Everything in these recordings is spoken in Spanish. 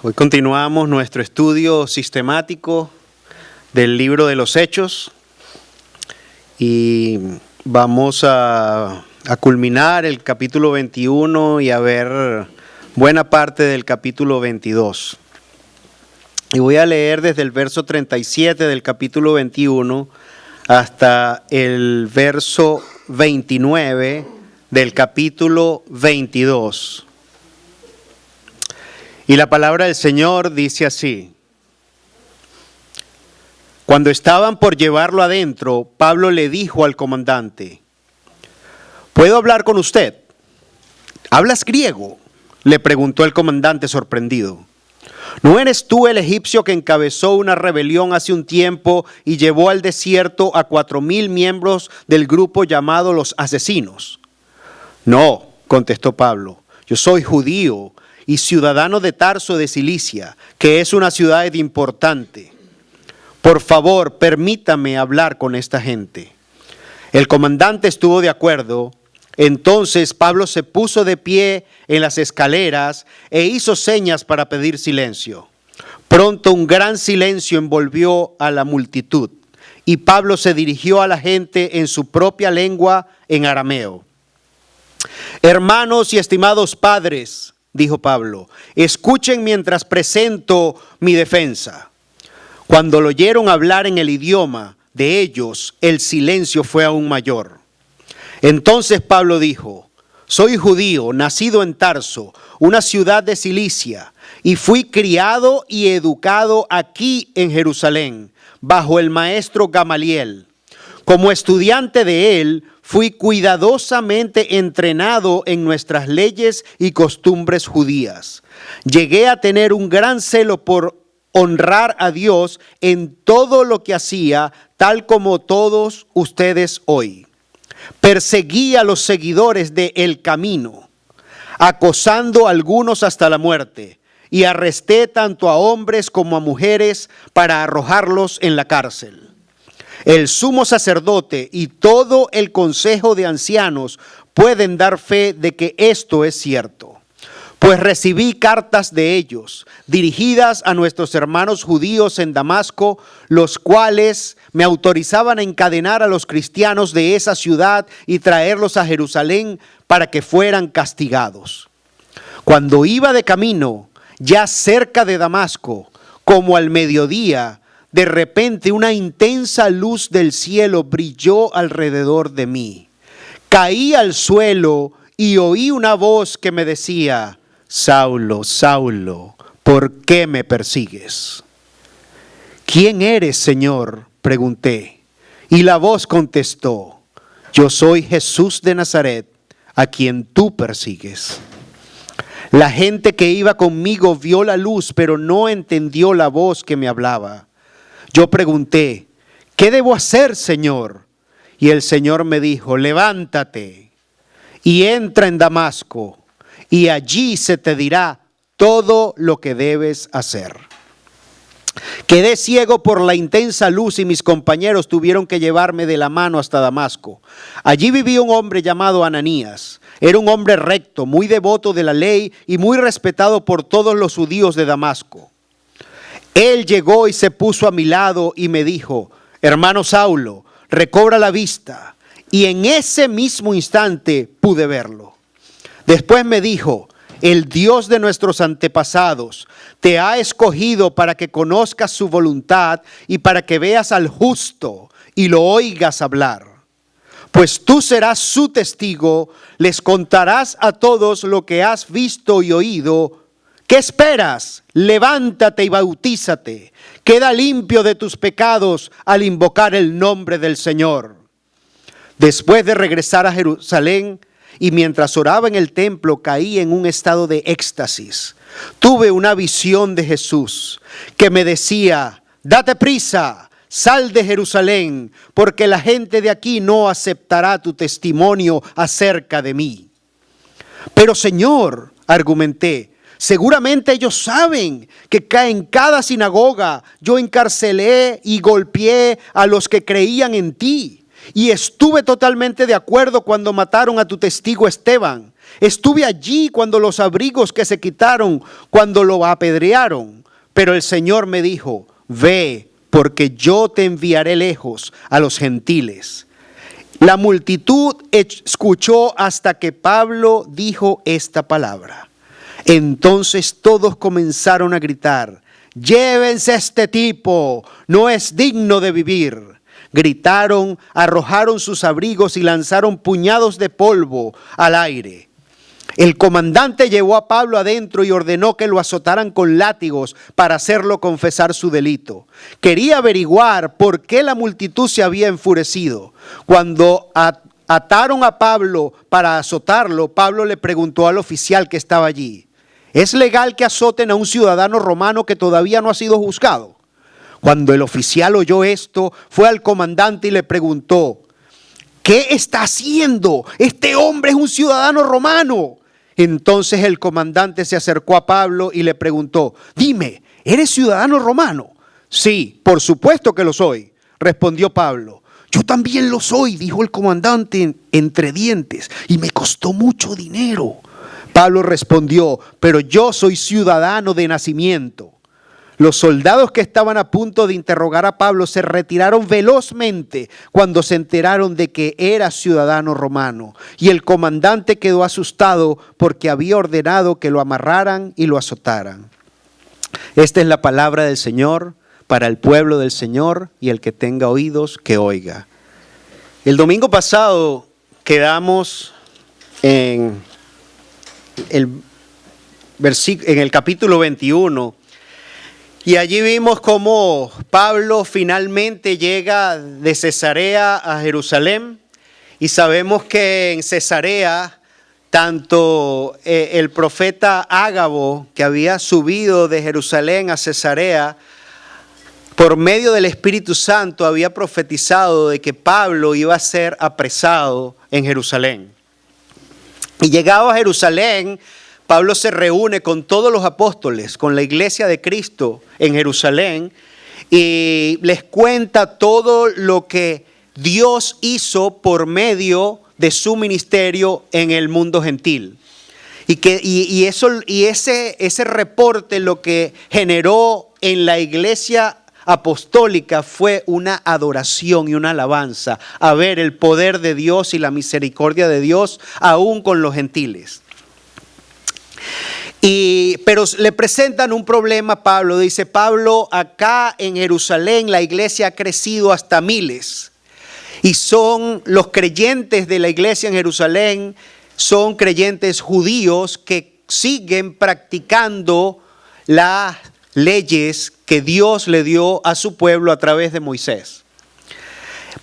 Hoy continuamos nuestro estudio sistemático del libro de los Hechos y vamos a culminar el capítulo 21 y a ver buena parte del capítulo 22. Y voy a leer desde el verso 37 del capítulo 21 hasta el verso 29 del capítulo 22. Y la palabra del Señor dice así: Cuando estaban por llevarlo adentro, Pablo le dijo al comandante: ¿puedo hablar con usted? ¿Hablas griego?, le preguntó el comandante sorprendido. ¿No eres tú el egipcio que encabezó una rebelión hace un tiempo y llevó al desierto a 4,000 miembros del grupo llamado los asesinos? No, contestó Pablo, yo soy judío y ciudadano de Tarso de Cilicia, que es una ciudad importante. Por favor, permítame hablar con esta gente. El comandante estuvo de acuerdo. Entonces Pablo se puso de pie en las escaleras e hizo señas para pedir silencio. Pronto un gran silencio envolvió a la multitud y Pablo se dirigió a la gente en su propia lengua, en arameo. Hermanos y estimados padres, dijo Pablo, escuchen mientras presento mi defensa. Cuando lo oyeron hablar en el idioma de ellos, el silencio fue aún mayor. Entonces Pablo dijo: soy judío, nacido en Tarso, una ciudad de Cilicia, y fui criado y educado aquí en Jerusalén, bajo el maestro Gamaliel. Como estudiante de él, fui cuidadosamente entrenado en nuestras leyes y costumbres judías. Llegué a tener un gran celo por honrar a Dios en todo lo que hacía, tal como todos ustedes hoy. Perseguí a los seguidores de El Camino, acosando a algunos hasta la muerte, y arresté tanto a hombres como a mujeres para arrojarlos en la cárcel. El sumo sacerdote y todo el consejo de ancianos pueden dar fe de que esto es cierto, pues recibí cartas de ellos, dirigidas a nuestros hermanos judíos en Damasco, los cuales me autorizaban a encadenar a los cristianos de esa ciudad y traerlos a Jerusalén para que fueran castigados. Cuando iba de camino, ya cerca de Damasco, como al mediodía, de repente una intensa luz del cielo brilló alrededor de mí. Caí al suelo y oí una voz que me decía: Saulo, Saulo, ¿por qué me persigues? ¿Quién eres, Señor?, pregunté. Y la voz contestó: yo soy Jesús de Nazaret, a quien tú persigues. La gente que iba conmigo vio la luz, pero no entendió la voz que me hablaba. Yo pregunté: ¿qué debo hacer, Señor? Y el Señor me dijo: levántate y entra en Damasco, y allí se te dirá todo lo que debes hacer. Quedé ciego por la intensa luz y mis compañeros tuvieron que llevarme de la mano hasta Damasco. Allí vivía un hombre llamado Ananías. Era un hombre recto, muy devoto de la ley y muy respetado por todos los judíos de Damasco. Él llegó y se puso a mi lado y me dijo: hermano Saulo, recobra la vista. Y en ese mismo instante pude verlo. Después me dijo: el Dios de nuestros antepasados te ha escogido para que conozcas su voluntad y para que veas al justo y lo oigas hablar. Pues tú serás su testigo, les contarás a todos lo que has visto y oído. ¿Qué esperas? Levántate y bautízate. Queda limpio de tus pecados al invocar el nombre del Señor. Después de regresar a Jerusalén y mientras oraba en el templo, caí en un estado de éxtasis. Tuve una visión de Jesús que me decía: date prisa, sal de Jerusalén, porque la gente de aquí no aceptará tu testimonio acerca de mí. Pero Señor, argumenté, seguramente ellos saben que en cada sinagoga yo encarcelé y golpeé a los que creían en ti. Y estuve totalmente de acuerdo cuando mataron a tu testigo Esteban. Estuve allí cuando los abrigos que se quitaron, cuando lo apedrearon. Pero el Señor me dijo, ve, porque yo te enviaré lejos a los gentiles. La multitud escuchó hasta que Pablo dijo esta palabra. Entonces todos comenzaron a gritar, llévense a este tipo, no es digno de vivir. Gritaron, arrojaron sus abrigos y lanzaron puñados de polvo al aire. El comandante llevó a Pablo adentro y ordenó que lo azotaran con látigos para hacerlo confesar su delito. Quería averiguar por qué la multitud se había enfurecido. Cuando ataron a Pablo para azotarlo, Pablo le preguntó al oficial que estaba allí, ¿es legal que azoten a un ciudadano romano que todavía no ha sido juzgado? Cuando el oficial oyó esto, fue al comandante y le preguntó, ¿qué está haciendo? Este hombre es un ciudadano romano. Entonces el comandante se acercó a Pablo y le preguntó, dime, ¿eres ciudadano romano? Sí, por supuesto que lo soy, respondió Pablo. Yo también lo soy, dijo el comandante entre dientes, y me costó mucho dinero. Pablo respondió, pero yo soy ciudadano de nacimiento. Los soldados que estaban a punto de interrogar a Pablo se retiraron velozmente cuando se enteraron de que era ciudadano romano. Y el comandante quedó asustado porque había ordenado que lo amarraran y lo azotaran. Esta es la palabra del Señor para el pueblo del Señor, y el que tenga oídos que oiga. El domingo pasado quedamos en el capítulo 21. Y allí vimos cómo Pablo finalmente llega de Cesarea a Jerusalén. Y sabemos que en Cesarea, tanto el profeta Ágabo, que había subido de Jerusalén a Cesarea, por medio del Espíritu Santo había profetizado de que Pablo iba a ser apresado en Jerusalén. Y llegado a Jerusalén, Pablo se reúne con todos los apóstoles, con la iglesia de Cristo en Jerusalén, y les cuenta todo lo que Dios hizo por medio de su ministerio en el mundo gentil. Y ese reporte lo que generó en la iglesia apostólica fue una adoración y una alabanza a ver el poder de Dios y la misericordia de Dios aún con los gentiles. Pero le presentan un problema a Pablo. Dice Pablo, acá en Jerusalén la iglesia ha crecido hasta miles. Y son los creyentes de la iglesia en Jerusalén, son creyentes judíos que siguen practicando las leyes que Dios le dio a su pueblo a través de Moisés.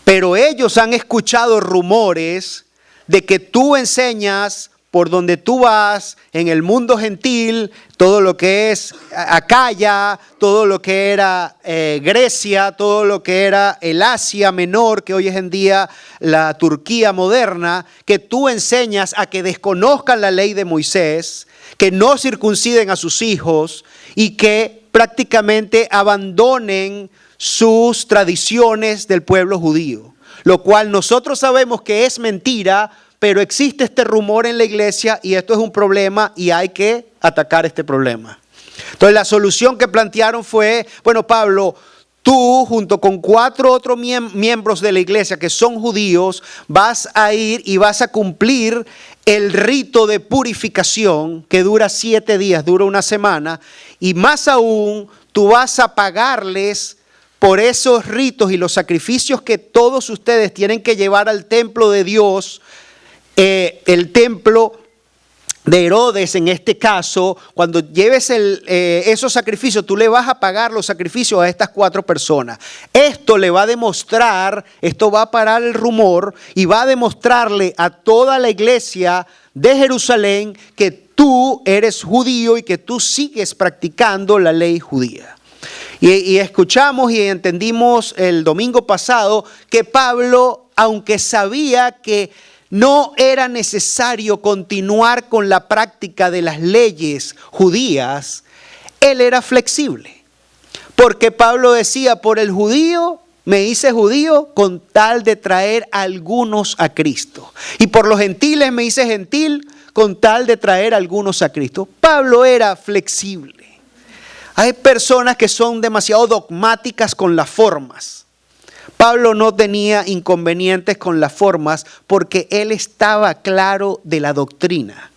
Pero ellos han escuchado rumores de que tú enseñas por donde tú vas, en el mundo gentil, todo lo que es Acaya, todo lo que era Grecia, todo lo que era el Asia Menor, que hoy es en día la Turquía moderna, que tú enseñas a que desconozcan la ley de Moisés, que no circunciden a sus hijos y que prácticamente abandonen sus tradiciones del pueblo judío. Lo cual nosotros sabemos que es mentira, pero existe este rumor en la iglesia y esto es un problema y hay que atacar este problema. Entonces la solución que plantearon fue, bueno Pablo, tú junto con 4 otros miembros de la iglesia que son judíos vas a ir y vas a cumplir el rito de purificación que dura 7 días, dura una semana, y más aún tú vas a pagarles por esos ritos y los sacrificios que todos ustedes tienen que llevar al templo de Dios. El templo de Herodes en este caso, cuando lleves esos sacrificios, tú le vas a pagar los sacrificios a estas 4 personas. Esto le va a demostrar, esto va a parar el rumor y va a demostrarle a toda la iglesia de Jerusalén que tú eres judío y que tú sigues practicando la ley judía. Y escuchamos y entendimos el domingo pasado que Pablo, aunque sabía que no era necesario continuar con la práctica de las leyes judías, él era flexible. Porque Pablo decía, por el judío me hice judío con tal de traer a algunos a Cristo. Y por los gentiles me hice gentil con tal de traer a algunos a Cristo. Pablo era flexible. Hay personas que son demasiado dogmáticas con las formas. Pablo no tenía inconvenientes con las formas porque él estaba claro de la doctrina.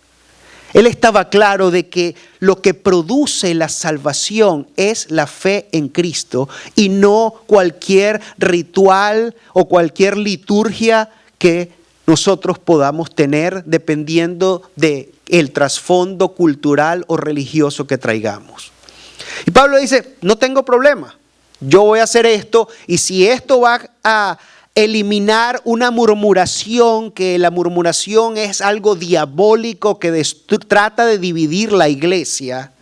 Él estaba claro de que lo que produce la salvación es la fe en Cristo y no cualquier ritual o cualquier liturgia que nosotros podamos tener dependiendo del trasfondo cultural o religioso que traigamos. Y Pablo dice, no tengo problema, yo voy a hacer esto y si esto va a eliminar una murmuración, que la murmuración es algo diabólico que trata de dividir la iglesia.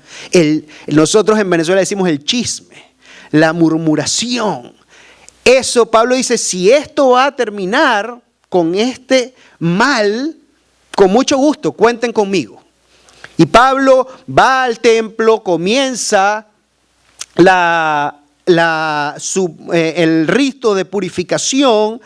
Nosotros en Venezuela decimos el chisme, la murmuración. Eso Pablo dice, si esto va a terminar con este mal, con mucho gusto, cuenten conmigo. Y Pablo va al templo, comienza el rito de purificación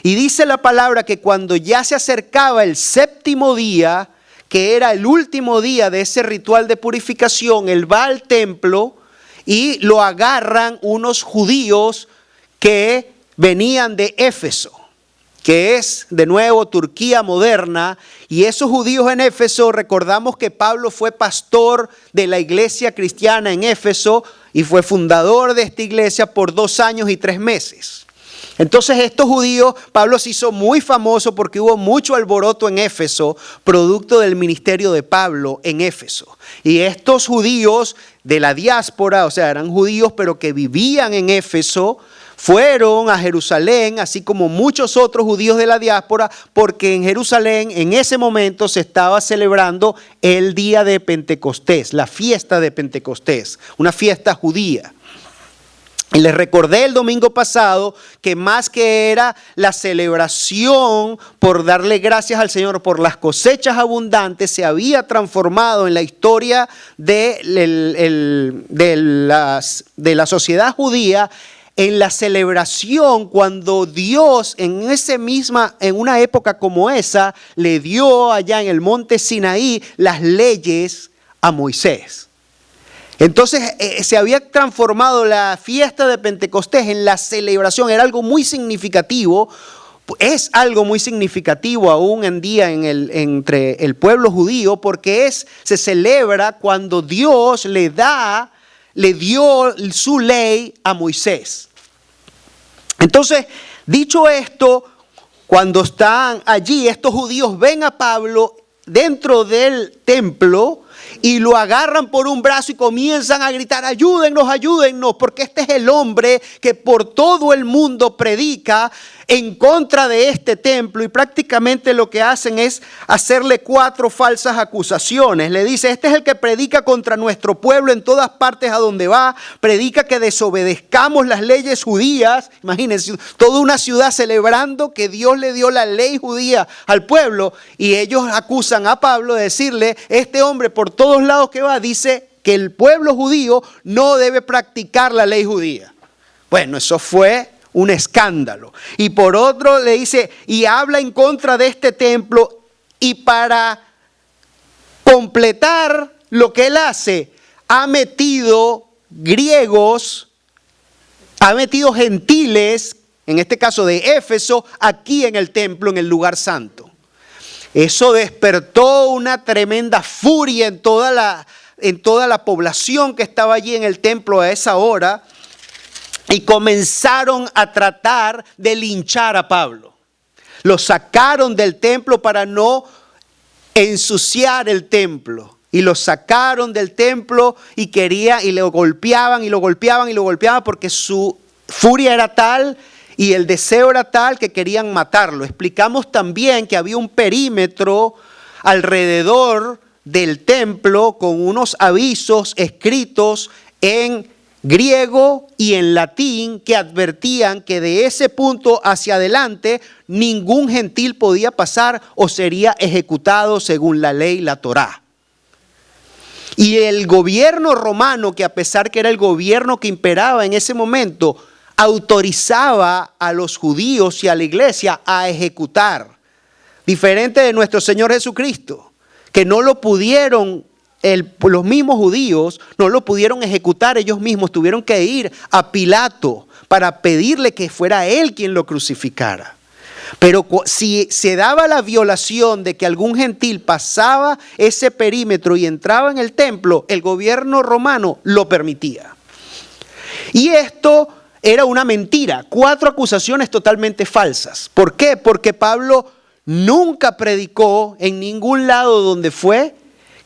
y dice la palabra que cuando ya se acercaba el séptimo día, que era el último día de ese ritual de purificación, él va al templo y lo agarran unos judíos que venían de Éfeso, que es de nuevo Turquía moderna, y esos judíos en Éfeso, recordamos que Pablo fue pastor de la iglesia cristiana en Éfeso y fue fundador de esta iglesia por 2 años y 3 meses. Entonces estos judíos, Pablo se hizo muy famoso porque hubo mucho alboroto en Éfeso, producto del ministerio de Pablo en Éfeso. Y estos judíos de la diáspora, o sea, eran judíos pero que vivían en Éfeso, fueron a Jerusalén, así como muchos otros judíos de la diáspora, porque en Jerusalén en ese momento se estaba celebrando el día de Pentecostés, la fiesta de Pentecostés, una fiesta judía. Y les recordé el domingo pasado que más que era la celebración por darle gracias al Señor por las cosechas abundantes, se había transformado en la historia de la sociedad judía en la celebración cuando Dios en una época como esa le dio allá en el monte Sinaí las leyes a Moisés. Entonces se había transformado la fiesta de Pentecostés en la celebración, era algo muy significativo, es algo muy significativo aún en día entre el pueblo judío porque se celebra cuando Dios le dio su ley a Moisés. Entonces, dicho esto, cuando están allí, estos judíos ven a Pablo dentro del templo y lo agarran por un brazo y comienzan a gritar, ayúdennos, ayúdennos, porque este es el hombre que por todo el mundo predica en contra de este templo, y prácticamente lo que hacen es hacerle 4 falsas acusaciones. Le dice, este es el que predica contra nuestro pueblo en todas partes a donde va, predica que desobedezcamos las leyes judías. Imagínense, toda una ciudad celebrando que Dios le dio la ley judía al pueblo, y ellos acusan a Pablo de decirle, este hombre por todos lados que va dice que el pueblo judío no debe practicar la ley judía. Bueno, eso fue un escándalo. Y por otro le dice, y habla en contra de este templo, y para completar lo que él hace, ha metido griegos, ha metido gentiles, en este caso de Éfeso, aquí en el templo, en el lugar santo. Eso despertó una tremenda furia en toda la población que estaba allí en el templo a esa hora. Y comenzaron a tratar de linchar a Pablo. Lo sacaron del templo para no ensuciar el templo. Y lo sacaron del templo y lo golpeaban y lo golpeaban y lo golpeaban porque su furia era tal y el deseo era tal que querían matarlo. Explicamos también que había un perímetro alrededor del templo con unos avisos escritos en griego y en latín que advertían que de ese punto hacia adelante ningún gentil podía pasar o sería ejecutado según la ley, la Torá. Y el gobierno romano, que a pesar que era el gobierno que imperaba en ese momento, autorizaba a los judíos y a la iglesia a ejecutar. Diferente de nuestro Señor Jesucristo, que no lo pudieron, los mismos judíos no lo pudieron ejecutar ellos mismos, tuvieron que ir a Pilato para pedirle que fuera él quien lo crucificara. Pero si se daba la violación de que algún gentil pasaba ese perímetro y entraba en el templo, el gobierno romano lo permitía. Y esto era una mentira, 4 acusaciones totalmente falsas. ¿Por qué? Porque Pablo nunca predicó en ningún lado donde fue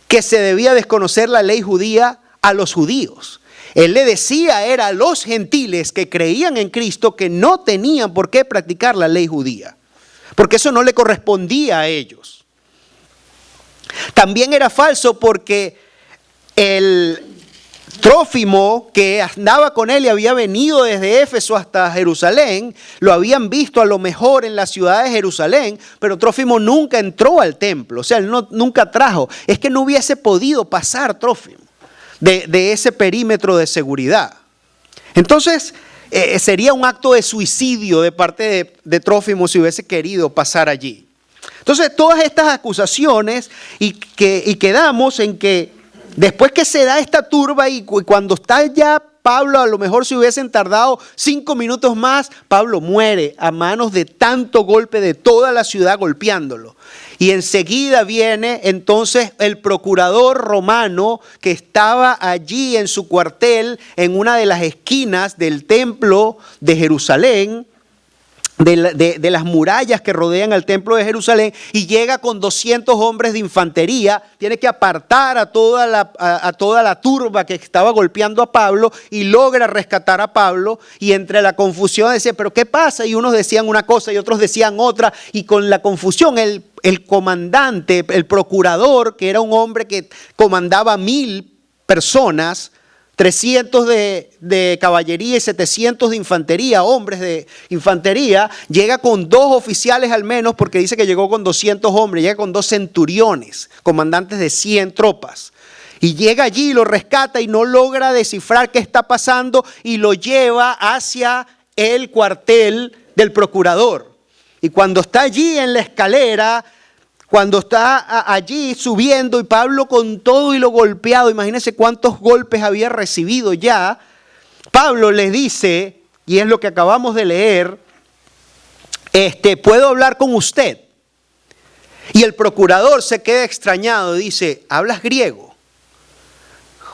que se debía desconocer la ley judía a los judíos. Él le decía era a los gentiles que creían en Cristo que no tenían por qué practicar la ley judía, porque eso no le correspondía a ellos. También era falso porque el Trófimo, que andaba con él y había venido desde Éfeso hasta Jerusalén, lo habían visto a lo mejor en la ciudad de Jerusalén, pero Trófimo nunca entró al templo, o sea, él nunca trajo. Es que no hubiese podido pasar Trófimo de ese perímetro de seguridad. Entonces, sería un acto de suicidio de parte de Trófimo si hubiese querido pasar allí. Entonces, todas estas acusaciones y quedamos en que después que se da esta turba y cuando está ya Pablo, a lo mejor si hubiesen tardado 5 minutos más, Pablo muere a manos de tanto golpe de toda la ciudad golpeándolo. Y enseguida viene entonces el procurador romano que estaba allí en su cuartel en una de las esquinas del templo de Jerusalén, de las murallas que rodean al templo de Jerusalén, y llega con 200 hombres de infantería. Tiene que apartar a toda la turba que estaba golpeando a Pablo y logra rescatar a Pablo. Y entre la confusión decía, ¿pero qué pasa? Y unos decían una cosa y otros decían otra, y con la confusión el comandante, el procurador, que era un hombre que comandaba 1000 personas, 300 de caballería y 700 de infantería, hombres de infantería, llega con 2 oficiales al menos, porque dice que llegó con 200 hombres, llega con 2 centuriones, comandantes de 100 tropas. Y llega allí, lo rescata y no logra descifrar qué está pasando y lo lleva hacia el cuartel del procurador. Y cuando está allí en la escalera, cuando está allí subiendo y Pablo con todo y lo golpeado, imagínense cuántos golpes había recibido ya, Pablo le dice, y es lo que acabamos de leer, ¿puedo hablar con usted? Y el procurador se queda extrañado y dice, ¿hablas griego?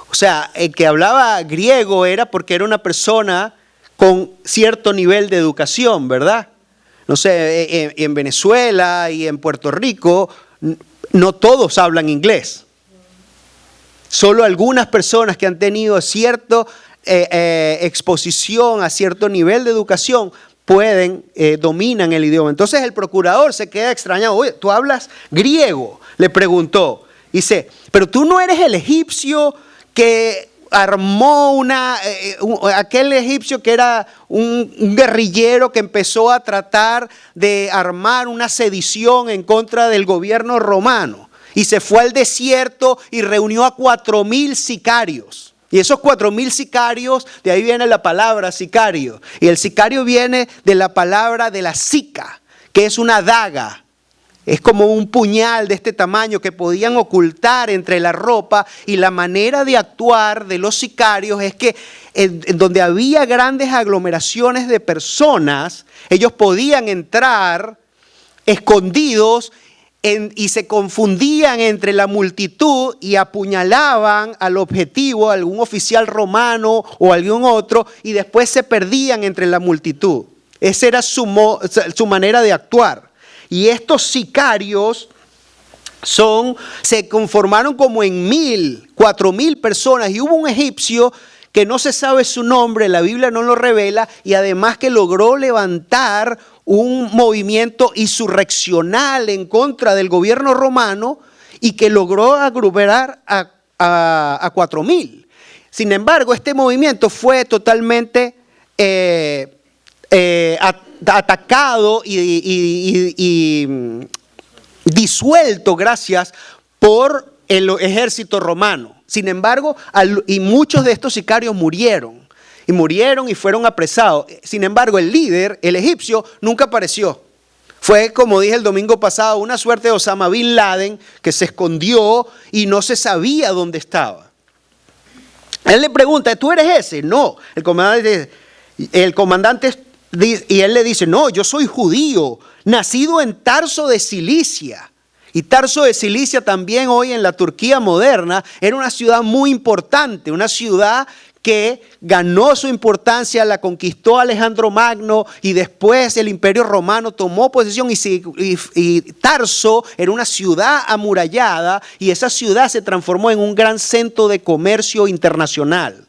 O sea, el que hablaba griego era porque era una persona con cierto nivel de educación, ¿verdad? No sé, en Venezuela y en Puerto Rico no todos hablan inglés. Solo algunas personas que han tenido cierta exposición a cierto nivel de educación dominan el idioma. Entonces el procurador se queda extrañado. Oye, ¿tú hablas griego? Le preguntó. Dice, pero tú no eres el egipcio que armó aquel egipcio que era un guerrillero que empezó a tratar de armar una sedición en contra del gobierno romano y se fue al desierto y reunió a 4000 sicarios. Y esos 4000 sicarios, de ahí viene la palabra sicario. Y el sicario viene de la palabra de la sica, que es una daga. Es como un puñal de este tamaño que podían ocultar entre la ropa, y la manera de actuar de los sicarios es que en donde había grandes aglomeraciones de personas, ellos podían entrar escondidos y se confundían entre la multitud y apuñalaban al objetivo, a algún oficial romano o algún otro, y después se perdían entre la multitud. Esa era su manera de actuar. Y estos sicarios se conformaron como en 4000 personas, y hubo un egipcio que no se sabe su nombre, la Biblia no lo revela, y además que logró levantar un movimiento insurreccional en contra del gobierno romano y que logró aglomerar a 4000. Sin embargo, este movimiento fue totalmente atacado y disuelto gracias por el ejército romano. Sin embargo, y muchos de estos sicarios murieron y fueron apresados. Sin embargo, el líder, el egipcio, nunca apareció. Fue, como dije el domingo pasado, una suerte de Osama Bin Laden que se escondió y no se sabía dónde estaba. Él le pregunta, ¿tú eres ese? No. El comandante y él le dice, no, yo soy judío, nacido en Tarso de Cilicia. Y Tarso de Cilicia también hoy en la Turquía moderna era una ciudad muy importante, una ciudad que ganó su importancia, la conquistó Alejandro Magno y después el Imperio Romano tomó posesión y Tarso era una ciudad amurallada y esa ciudad se transformó en un gran centro de comercio internacional.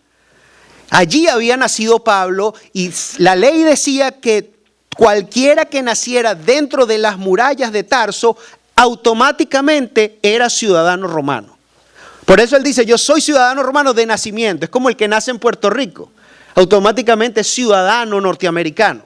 Allí había nacido Pablo y la ley decía que cualquiera que naciera dentro de las murallas de Tarso automáticamente era ciudadano romano. Por eso él dice, yo soy ciudadano romano de nacimiento. Es como el que nace en Puerto Rico. Automáticamente es ciudadano norteamericano.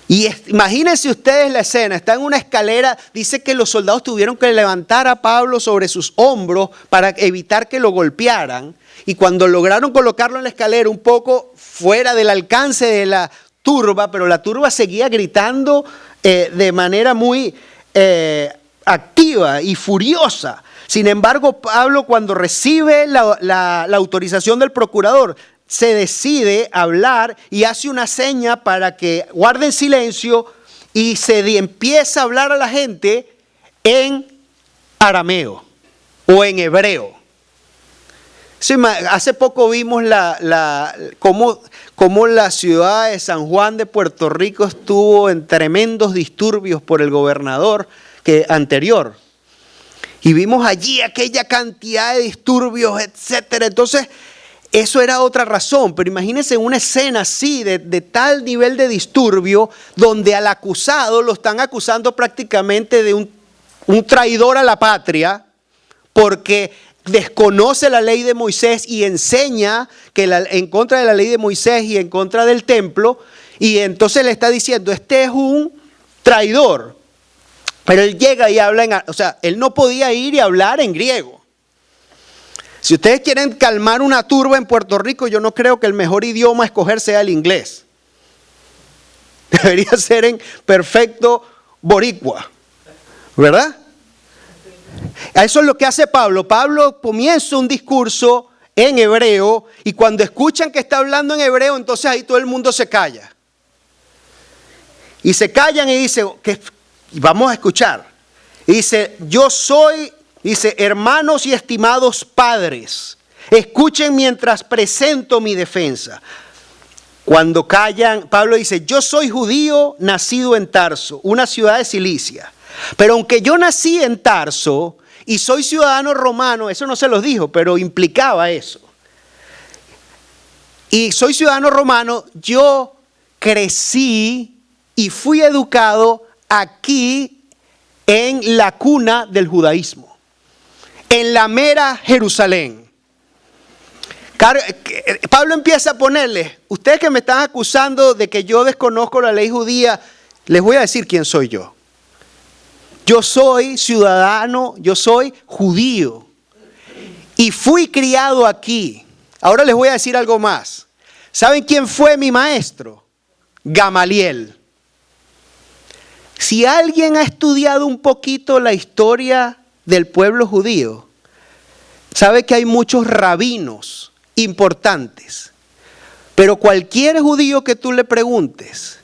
Y imagínense ustedes la escena. Está en una escalera. Dice que los soldados tuvieron que levantar a Pablo sobre sus hombros para evitar que lo golpearan. Y cuando lograron colocarlo en la escalera un poco fuera del alcance de la turba, pero la turba seguía gritando de manera muy activa y furiosa. Sin embargo, Pablo, cuando recibe la autorización del procurador, se decide hablar y hace una seña para que guarden silencio y empieza a hablar a la gente en arameo o en hebreo. Hace poco vimos cómo la ciudad de San Juan de Puerto Rico estuvo en tremendos disturbios por el gobernador anterior. Y vimos allí aquella cantidad de disturbios, etcétera. Entonces, eso era otra razón. Pero imagínense una escena así, de tal nivel de disturbio, donde al acusado lo están acusando prácticamente de un traidor a la patria, porque desconoce la ley de Moisés y enseña que en contra de la ley de Moisés y en contra del templo. Y entonces le está diciendo, este es un traidor. Pero él llega y habla él no podía ir y hablar en griego. Si ustedes quieren calmar una turba en Puerto Rico, yo no creo que el mejor idioma a escoger sea el inglés. Debería ser en perfecto boricua, ¿verdad? Eso es lo que hace Pablo. Pablo comienza un discurso en hebreo y cuando escuchan que está hablando en hebreo, entonces ahí todo el mundo se calla. Y se callan y dicen, vamos a escuchar. Y dice, hermanos y estimados padres, escuchen mientras presento mi defensa. Cuando callan, Pablo dice, yo soy judío nacido en Tarso, una ciudad de Cilicia. Pero aunque yo nací en Tarso y soy ciudadano romano, eso no se los dijo, pero implicaba eso. Y soy ciudadano romano, yo crecí y fui educado aquí en la cuna del judaísmo, en la mera Jerusalén. Pablo empieza a ponerle, ustedes que me están acusando de que yo desconozco la ley judía, les voy a decir quién soy yo. Yo soy ciudadano, yo soy judío y fui criado aquí. Ahora les voy a decir algo más. ¿Saben quién fue mi maestro? Gamaliel. Si alguien ha estudiado un poquito la historia del pueblo judío, sabe que hay muchos rabinos importantes. Pero cualquier judío que tú le preguntes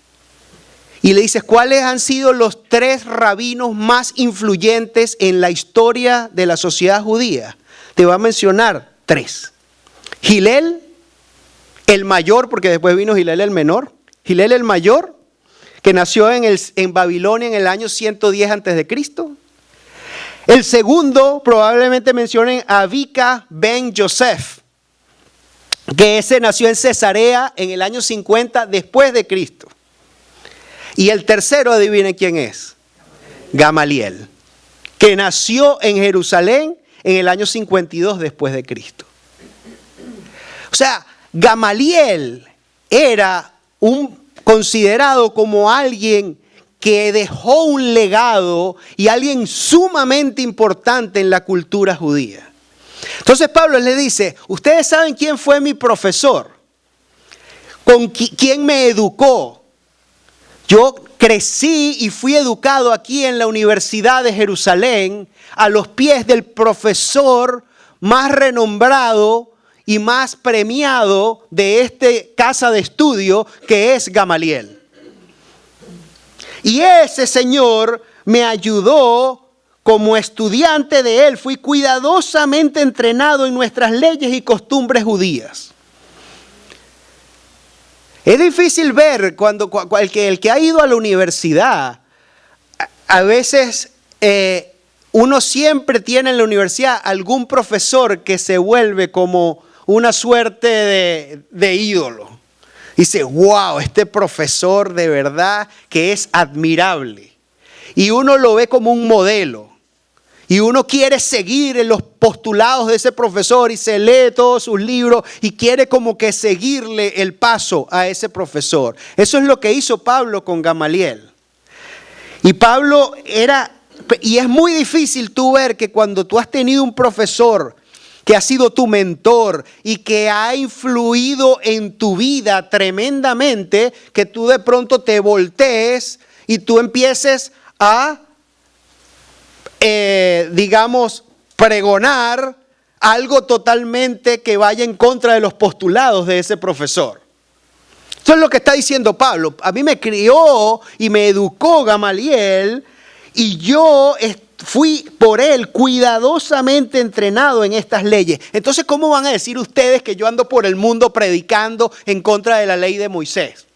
y le dices cuáles han sido los 3 rabinos más influyentes en la historia de la sociedad judía, te va a mencionar 3. Gilel, el mayor, porque después vino Gilel el menor. Gilel el mayor, que nació en Babilonia en el año 110 a.C. El segundo, probablemente mencionen a Abika ben Yosef, que ese nació en Cesarea en el año 50 después de Cristo. Y el tercero, adivinen quién es. Gamaliel, que nació en Jerusalén en el año 52 después de Cristo. O sea, Gamaliel era considerado como alguien que dejó un legado y alguien sumamente importante en la cultura judía. Entonces Pablo le dice, ustedes saben quién fue mi profesor, quién me educó. Yo crecí y fui educado aquí en la Universidad de Jerusalén a los pies del profesor más renombrado y más premiado de esta casa de estudio, que es Gamaliel. Y ese señor me ayudó como estudiante de él. Fui cuidadosamente entrenado en nuestras leyes y costumbres judías. Es difícil ver cuando el que ha ido a la universidad, a veces uno siempre tiene en la universidad algún profesor que se vuelve como una suerte de ídolo. Dice, wow, este profesor de verdad que es admirable. Y uno lo ve como un modelo. Y uno quiere seguir en los postulados de ese profesor y se lee todos sus libros y quiere como que seguirle el paso a ese profesor. Eso es lo que hizo Pablo con Gamaliel. Y Pablo y es muy difícil tú ver que cuando tú has tenido un profesor que ha sido tu mentor y que ha influido en tu vida tremendamente, que tú de pronto te voltees y tú empieces a pregonar algo totalmente que vaya en contra de los postulados de ese profesor. Eso es lo que está diciendo Pablo. A mí me crió y me educó Gamaliel y yo fui por él cuidadosamente entrenado en estas leyes. Entonces, ¿cómo van a decir ustedes que yo ando por el mundo predicando en contra de la ley de Moisés?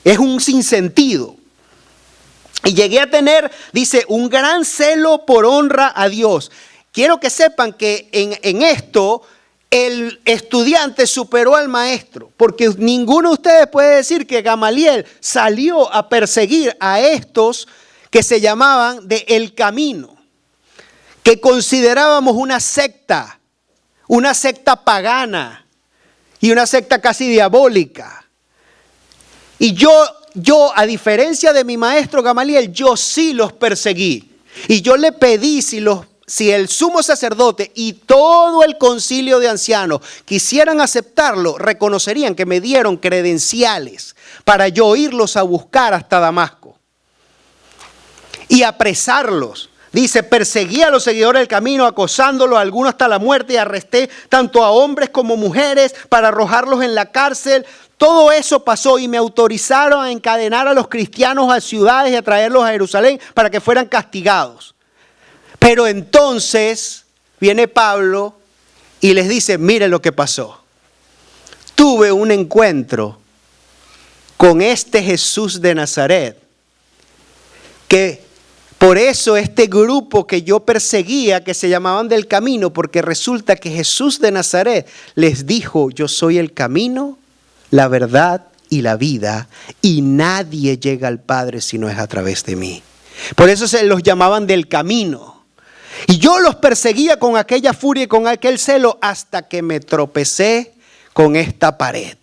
Es un sinsentido. Y llegué a tener, dice, un gran celo por honra a Dios. Quiero que sepan que en esto el estudiante superó al maestro, porque ninguno de ustedes puede decir que Gamaliel salió a perseguir a estos que se llamaban de El Camino, que considerábamos una secta pagana y una secta casi diabólica. Y yo, a diferencia de mi maestro Gamaliel, yo sí los perseguí. Y yo le pedí si el sumo sacerdote y todo el concilio de ancianos quisieran aceptarlo, reconocerían que me dieron credenciales para yo irlos a buscar hasta Damasco y apresarlos. Dice, perseguí a los seguidores del camino, acosándolos, algunos hasta la muerte, y arresté tanto a hombres como mujeres para arrojarlos en la cárcel. Todo eso pasó y me autorizaron a encadenar a los cristianos a ciudades y a traerlos a Jerusalén para que fueran castigados. Pero entonces viene Pablo y les dice, miren lo que pasó. Tuve un encuentro con este Jesús de Nazaret, que por eso este grupo que yo perseguía, que se llamaban del camino, porque resulta que Jesús de Nazaret les dijo, yo soy el camino, la verdad y la vida, y nadie llega al Padre si no es a través de mí. Por eso se los llamaban del camino. Y yo los perseguía con aquella furia y con aquel celo hasta que me tropecé con esta pared.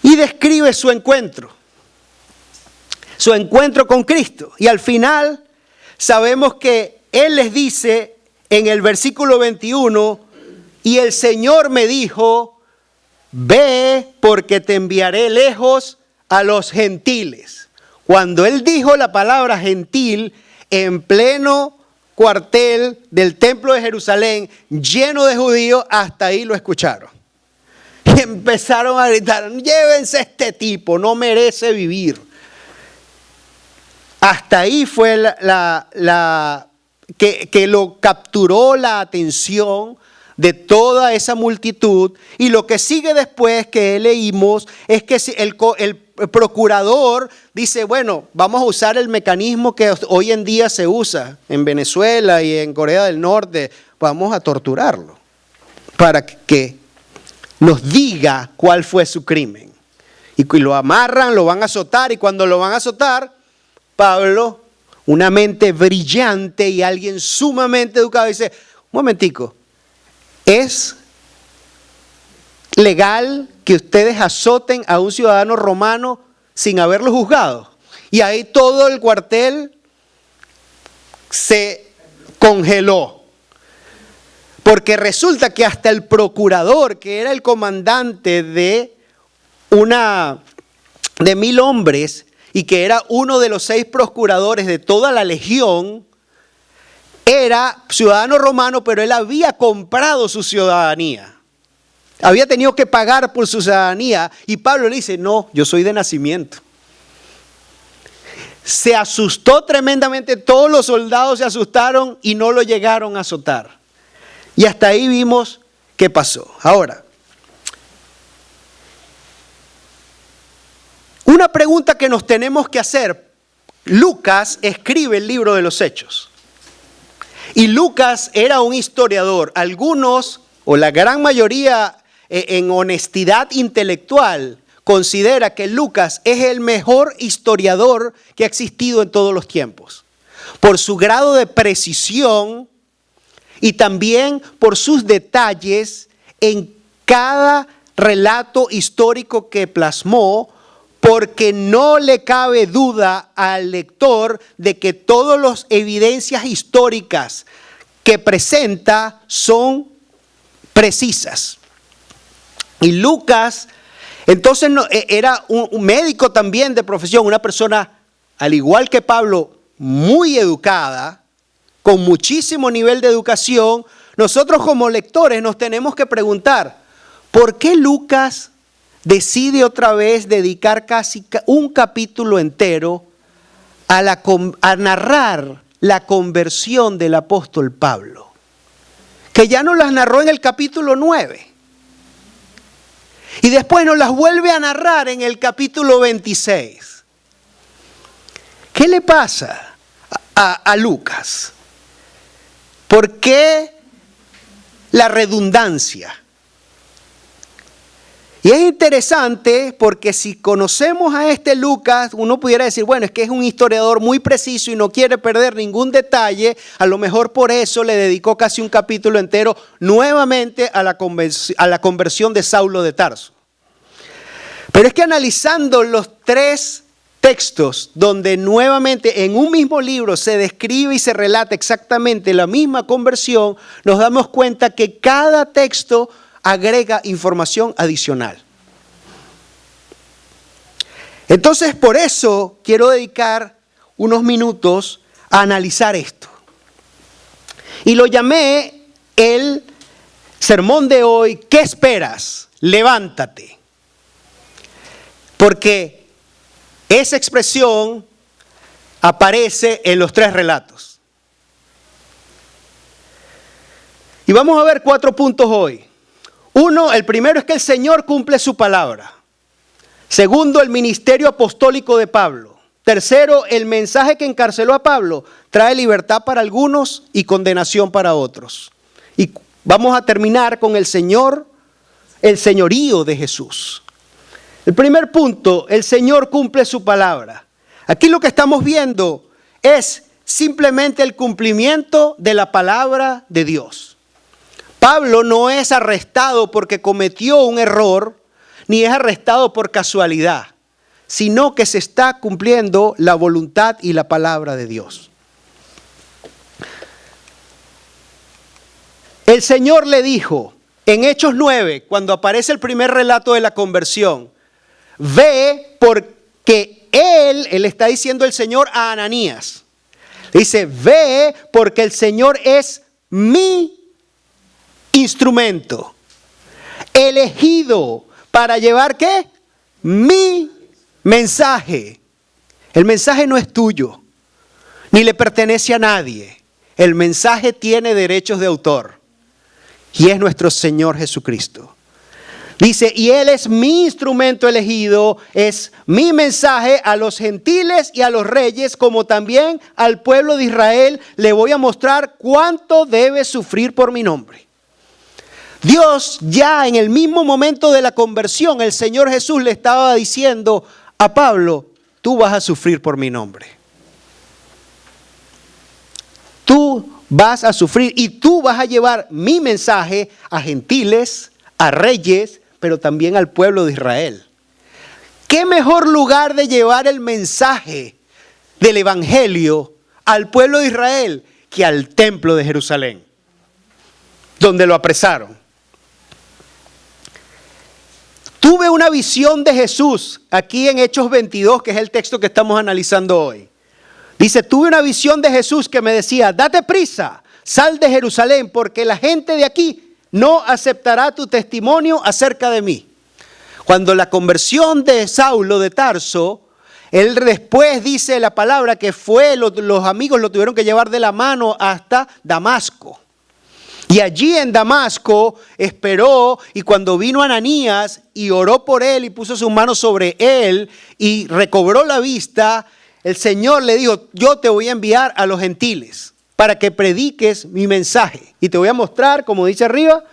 Y describe su encuentro con Cristo. Y al final sabemos que Él les dice en el versículo 21, y el Señor me dijo, ve porque te enviaré lejos a los gentiles. Cuando Él dijo la palabra gentil, en pleno cuartel del templo de Jerusalén, lleno de judíos, hasta ahí lo escucharon. Y empezaron a gritar, llévense a este tipo, no merece vivir. Hasta ahí fue que lo capturó la atención de toda esa multitud. Y lo que sigue después que leímos es que el procurador dice, bueno, vamos a usar el mecanismo que hoy en día se usa en Venezuela y en Corea del Norte. Vamos a torturarlo para que nos diga cuál fue su crimen. Y lo amarran, lo van a azotar, y cuando lo van a azotar, Pablo, una mente brillante y alguien sumamente educado, dice, un momentico, ¿es legal que ustedes azoten a un ciudadano romano sin haberlo juzgado? Y ahí todo el cuartel se congeló. Porque resulta que hasta el procurador, que era el comandante de una de 1000 hombres y que era uno de los 6 procuradores de toda la legión, era ciudadano romano, pero él había comprado su ciudadanía. Había tenido que pagar por su ciudadanía. Y Pablo le dice, no, yo soy de nacimiento. Se asustó tremendamente, todos los soldados se asustaron y no lo llegaron a azotar. Y hasta ahí vimos qué pasó. Ahora, una pregunta que nos tenemos que hacer. Lucas escribe el libro de los Hechos. Y Lucas era un historiador. Algunos, o la gran mayoría en honestidad intelectual, considera que Lucas es el mejor historiador que ha existido en todos los tiempos. Por su grado de precisión y también por sus detalles en cada relato histórico que plasmó, porque no le cabe duda al lector de que todas las evidencias históricas que presenta son precisas. Y Lucas, entonces, era un médico también de profesión, una persona, al igual que Pablo, muy educada, con muchísimo nivel de educación. Nosotros como lectores nos tenemos que preguntar, ¿por qué Lucas decide otra vez dedicar casi un capítulo entero a narrar la conversión del apóstol Pablo? Que ya nos las narró en el capítulo 9. Y después nos las vuelve a narrar en el capítulo 26. ¿Qué le pasa a Lucas? ¿Por qué la redundancia? Y es interesante porque si conocemos a este Lucas, uno pudiera decir, bueno, es que es un historiador muy preciso y no quiere perder ningún detalle. A lo mejor por eso le dedicó casi un capítulo entero nuevamente a la conversión de Saulo de Tarso. Pero es que analizando los 3 textos donde nuevamente en un mismo libro se describe y se relata exactamente la misma conversión, nos damos cuenta que cada texto agrega información adicional. Entonces, por eso quiero dedicar unos minutos a analizar esto. Y lo llamé el sermón de hoy, ¿qué esperas? Levántate. Porque esa expresión aparece en los 3 relatos. Y vamos a ver 4 puntos hoy. 1, el primero es que el Señor cumple su palabra. Segundo, el ministerio apostólico de Pablo. Tercero, el mensaje que encarceló a Pablo trae libertad para algunos y condenación para otros. Y vamos a terminar con el señorío de Jesús. El primer punto, el Señor cumple su palabra. Aquí lo que estamos viendo es simplemente el cumplimiento de la palabra de Dios. Pablo no es arrestado porque cometió un error, ni es arrestado por casualidad, sino que se está cumpliendo la voluntad y la palabra de Dios. El Señor le dijo en Hechos 9, cuando aparece el primer relato de la conversión, ve porque él está diciendo el Señor a Ananías. Dice, ve porque el Señor es mi instrumento, elegido para llevar ¿qué? Mi mensaje. El mensaje no es tuyo, ni le pertenece a nadie. El mensaje tiene derechos de autor y es nuestro Señor Jesucristo. Dice, y Él es mi instrumento elegido, es mi mensaje a los gentiles y a los reyes, como también al pueblo de Israel. Le voy a mostrar cuánto debe sufrir por mi nombre. Dios ya en el mismo momento de la conversión, el Señor Jesús le estaba diciendo a Pablo, tú vas a sufrir por mi nombre. Tú vas a sufrir y tú vas a llevar mi mensaje a gentiles, a reyes, pero también al pueblo de Israel. ¿Qué mejor lugar de llevar el mensaje del evangelio al pueblo de Israel que al templo de Jerusalén, donde lo apresaron? tuve una visión de Jesús, aquí en Hechos 22, que es el texto que estamos analizando hoy. Dice, tuve una visión de Jesús que me decía, date prisa, sal de Jerusalén, porque la gente de aquí no aceptará tu testimonio acerca de mí. Cuando la conversión de Saulo de Tarso, él después dice la palabra que fue, los amigos lo tuvieron que llevar de la mano hasta Damasco. Y allí en Damasco esperó, y cuando vino Ananías y oró por él y puso sus manos sobre él y recobró la vista, el Señor le dijo, yo te voy a enviar a los gentiles para que prediques mi mensaje. Y te voy a mostrar, como dice arriba,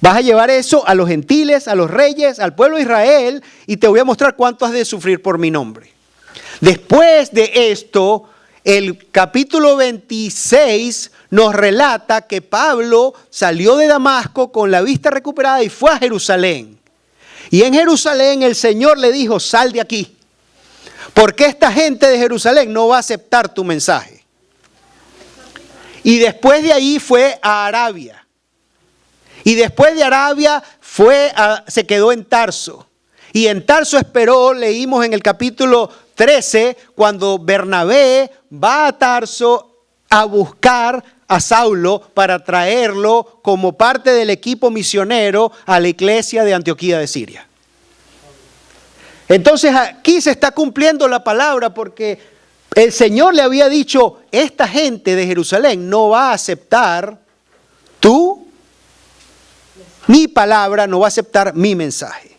vas a llevar eso a los gentiles, a los reyes, al pueblo de Israel, y te voy a mostrar cuánto has de sufrir por mi nombre. Después de esto, el capítulo 26 nos relata que Pablo salió de Damasco con la vista recuperada y fue a Jerusalén. Y en Jerusalén el Señor le dijo, sal de aquí, porque esta gente de Jerusalén no va a aceptar tu mensaje. Y después de ahí fue a Arabia. Y después de Arabia se quedó en Tarso. Y en Tarso esperó, leímos en el capítulo 13, cuando Bernabé va a Tarso a buscar a Saulo para traerlo como parte del equipo misionero a la iglesia de Antioquía de Siria. Entonces aquí se está cumpliendo la palabra porque el Señor le había dicho, esta gente de Jerusalén no va a aceptar mi palabra, no va a aceptar mi mensaje.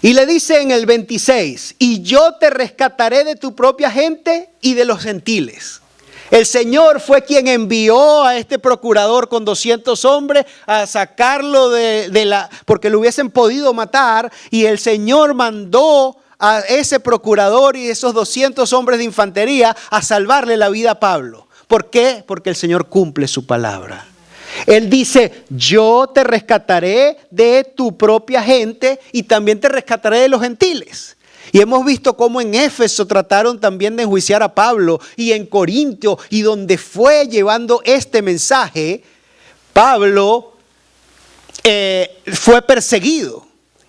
Y le dice en el 26, y yo te rescataré de tu propia gente y de los gentiles. El Señor fue quien envió a este procurador con 200 hombres a sacarlo porque lo hubiesen podido matar. Y el Señor mandó a ese procurador y esos 200 hombres de infantería a salvarle la vida a Pablo. ¿Por qué? Porque el Señor cumple su palabra. Él dice, yo te rescataré de tu propia gente y también te rescataré de los gentiles. Y hemos visto cómo en Éfeso trataron también de enjuiciar a Pablo, y en Corintio, y donde fue llevando este mensaje, Pablo fue perseguido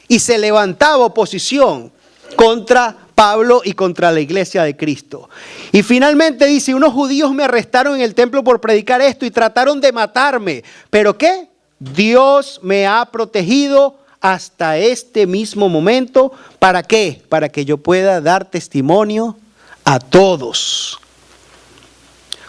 y se levantaba oposición contra Pablo y contra la iglesia de Cristo. Y finalmente dice, unos judíos me arrestaron en el templo por predicar esto y trataron de matarme. ¿Pero qué? Dios me ha protegido hasta este mismo momento. ¿Para qué? Para que yo pueda dar testimonio a todos.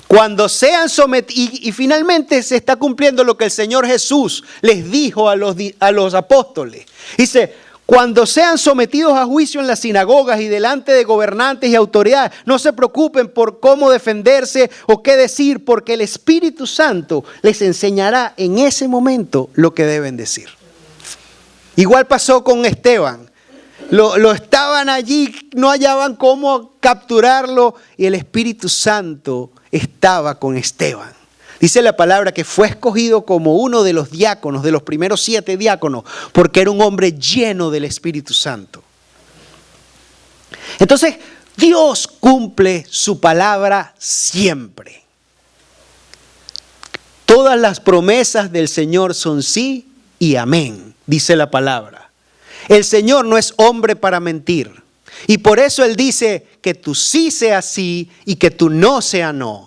Cuando sean sometidos, y finalmente se está cumpliendo lo que el Señor Jesús les dijo a los apóstoles. Dice, cuando sean sometidos a juicio en las sinagogas y delante de gobernantes y autoridades, no se preocupen por cómo defenderse o qué decir, porque el Espíritu Santo les enseñará en ese momento lo que deben decir. Igual pasó con Esteban. Lo estaban allí, no hallaban cómo capturarlo y el Espíritu Santo estaba con Esteban. Dice la palabra que fue escogido como uno de los diáconos, de los primeros 7 diáconos, porque era un hombre lleno del Espíritu Santo. Entonces, Dios cumple su palabra siempre. Todas las promesas del Señor son sí y amén, dice la palabra. El Señor no es hombre para mentir. Y por eso Él dice que tu sí sea sí y que tu no sea no.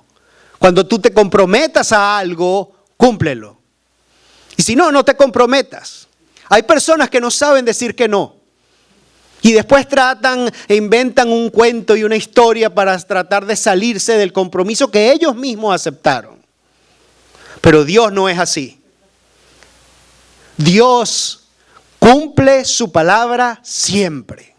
Cuando tú te comprometas a algo, cúmplelo. Y si no, no te comprometas. Hay personas que no saben decir que no. Y después tratan e inventan un cuento y una historia para tratar de salirse del compromiso que ellos mismos aceptaron. Pero Dios no es así. Dios cumple su palabra siempre.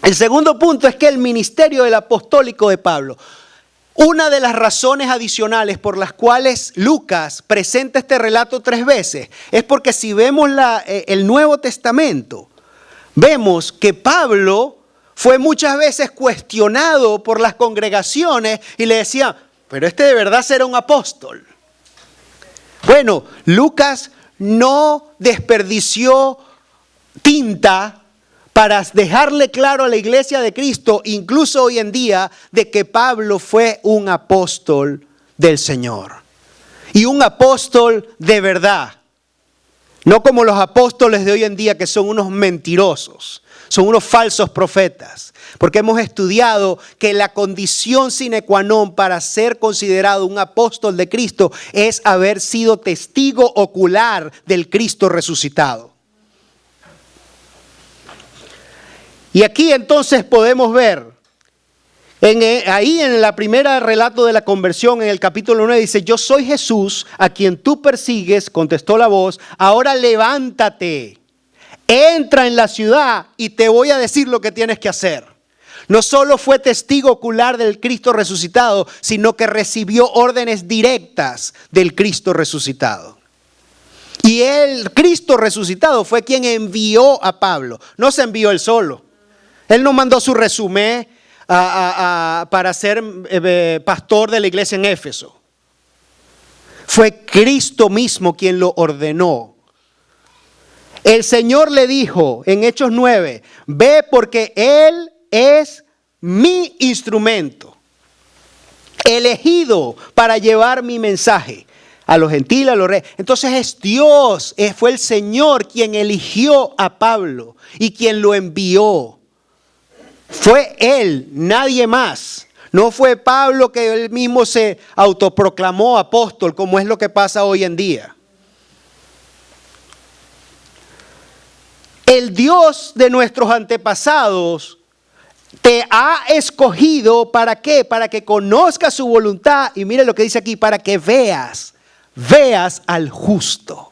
El segundo punto es que el ministerio del apostólico de Pablo, una de las razones adicionales por las cuales Lucas presenta este relato 3 veces, es porque si vemos el Nuevo Testamento, vemos que Pablo fue muchas veces cuestionado por las congregaciones y le decían, pero este de verdad será un apóstol. Bueno, Lucas no desperdició tinta para dejarle claro a la iglesia de Cristo, incluso hoy en día, de que Pablo fue un apóstol del Señor. Y un apóstol de verdad. No como los apóstoles de hoy en día que son unos mentirosos, son unos falsos profetas. Porque hemos estudiado que la condición sine qua non para ser considerado un apóstol de Cristo es haber sido testigo ocular del Cristo resucitado. Y aquí entonces podemos ver, ahí en la primera relato de la conversión, en el capítulo 9, dice: yo soy Jesús a quien tú persigues, contestó la voz, ahora levántate, entra en la ciudad y te voy a decir lo que tienes que hacer. No solo fue testigo ocular del Cristo resucitado, sino que recibió órdenes directas del Cristo resucitado. Y el Cristo resucitado fue quien envió a Pablo, no se envió él solo. Él no mandó su resumen para ser pastor de la iglesia en Éfeso. Fue Cristo mismo quien lo ordenó. El Señor le dijo en Hechos 9, ve porque Él es mi instrumento, elegido para llevar mi mensaje a los gentiles, a los reyes. Entonces es Dios, fue el Señor quien eligió a Pablo y quien lo envió. Fue Él, nadie más. No fue Pablo que él mismo se autoproclamó apóstol, como es lo que pasa hoy en día. El Dios de nuestros antepasados te ha escogido, ¿para qué? Para que conozcas su voluntad. Y mire lo que dice aquí, para que veas al justo.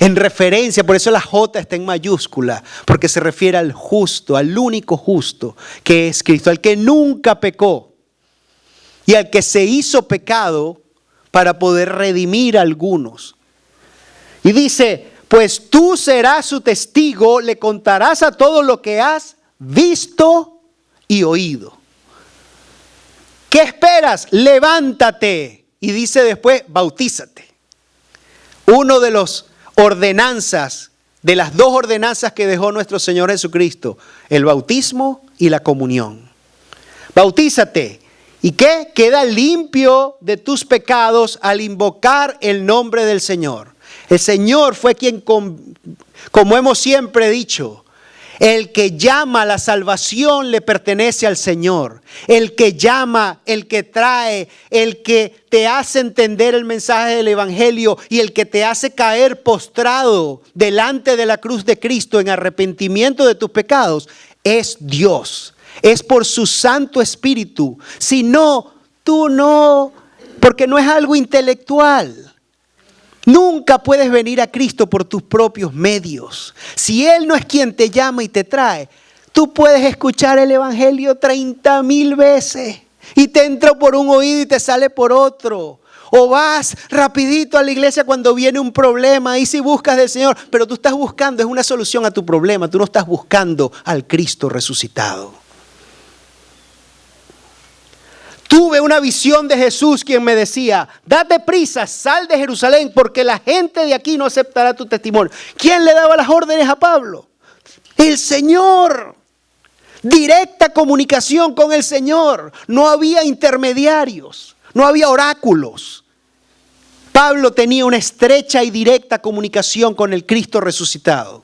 En referencia, por eso la J está en mayúscula, porque se refiere al justo, al único justo que es Cristo, al que nunca pecó y al que se hizo pecado para poder redimir a algunos. Y dice, pues tú serás su testigo, le contarás a todo lo que has visto y oído. ¿Qué esperas? Levántate. Y dice después, bautízate. Uno de los ordenanzas, de las dos ordenanzas que dejó nuestro Señor Jesucristo, el bautismo y la comunión. Bautízate. ¿Y qué? Queda limpio de tus pecados al invocar el nombre del Señor. El Señor fue quien, como hemos siempre dicho, el que llama a la salvación le pertenece al Señor. El que llama, el que trae, el que te hace entender el mensaje del Evangelio y el que te hace caer postrado delante de la cruz de Cristo en arrepentimiento de tus pecados, es Dios. Es por su Santo Espíritu. Si no, tú no, porque no es algo intelectual. Nunca puedes venir a Cristo por tus propios medios. Si Él no es quien te llama y te trae, tú puedes escuchar el Evangelio 30,000 veces y te entra por un oído y te sale por otro. O vas rapidito a la iglesia cuando viene un problema y si buscas del Señor, pero tú estás buscando, es una solución a tu problema, tú no estás buscando al Cristo resucitado. Tuve una visión de Jesús quien me decía, date prisa, sal de Jerusalén porque la gente de aquí no aceptará tu testimonio. ¿Quién le daba las órdenes a Pablo? El Señor. Directa comunicación con el Señor. No había intermediarios, no había oráculos. Pablo tenía una estrecha y directa comunicación con el Cristo resucitado.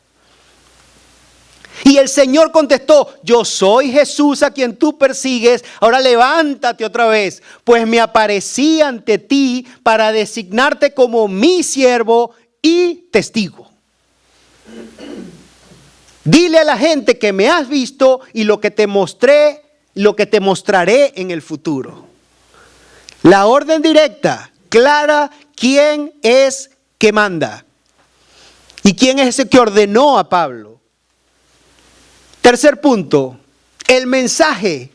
Y el Señor contestó, yo soy Jesús a quien tú persigues, ahora levántate otra vez, pues me aparecí ante ti para designarte como mi siervo y testigo. Dile a la gente que me has visto y lo que te mostré, lo que te mostraré en el futuro. La orden directa, clara, quién es que manda y quién es ese que ordenó a Pablo. Tercer punto, el mensaje.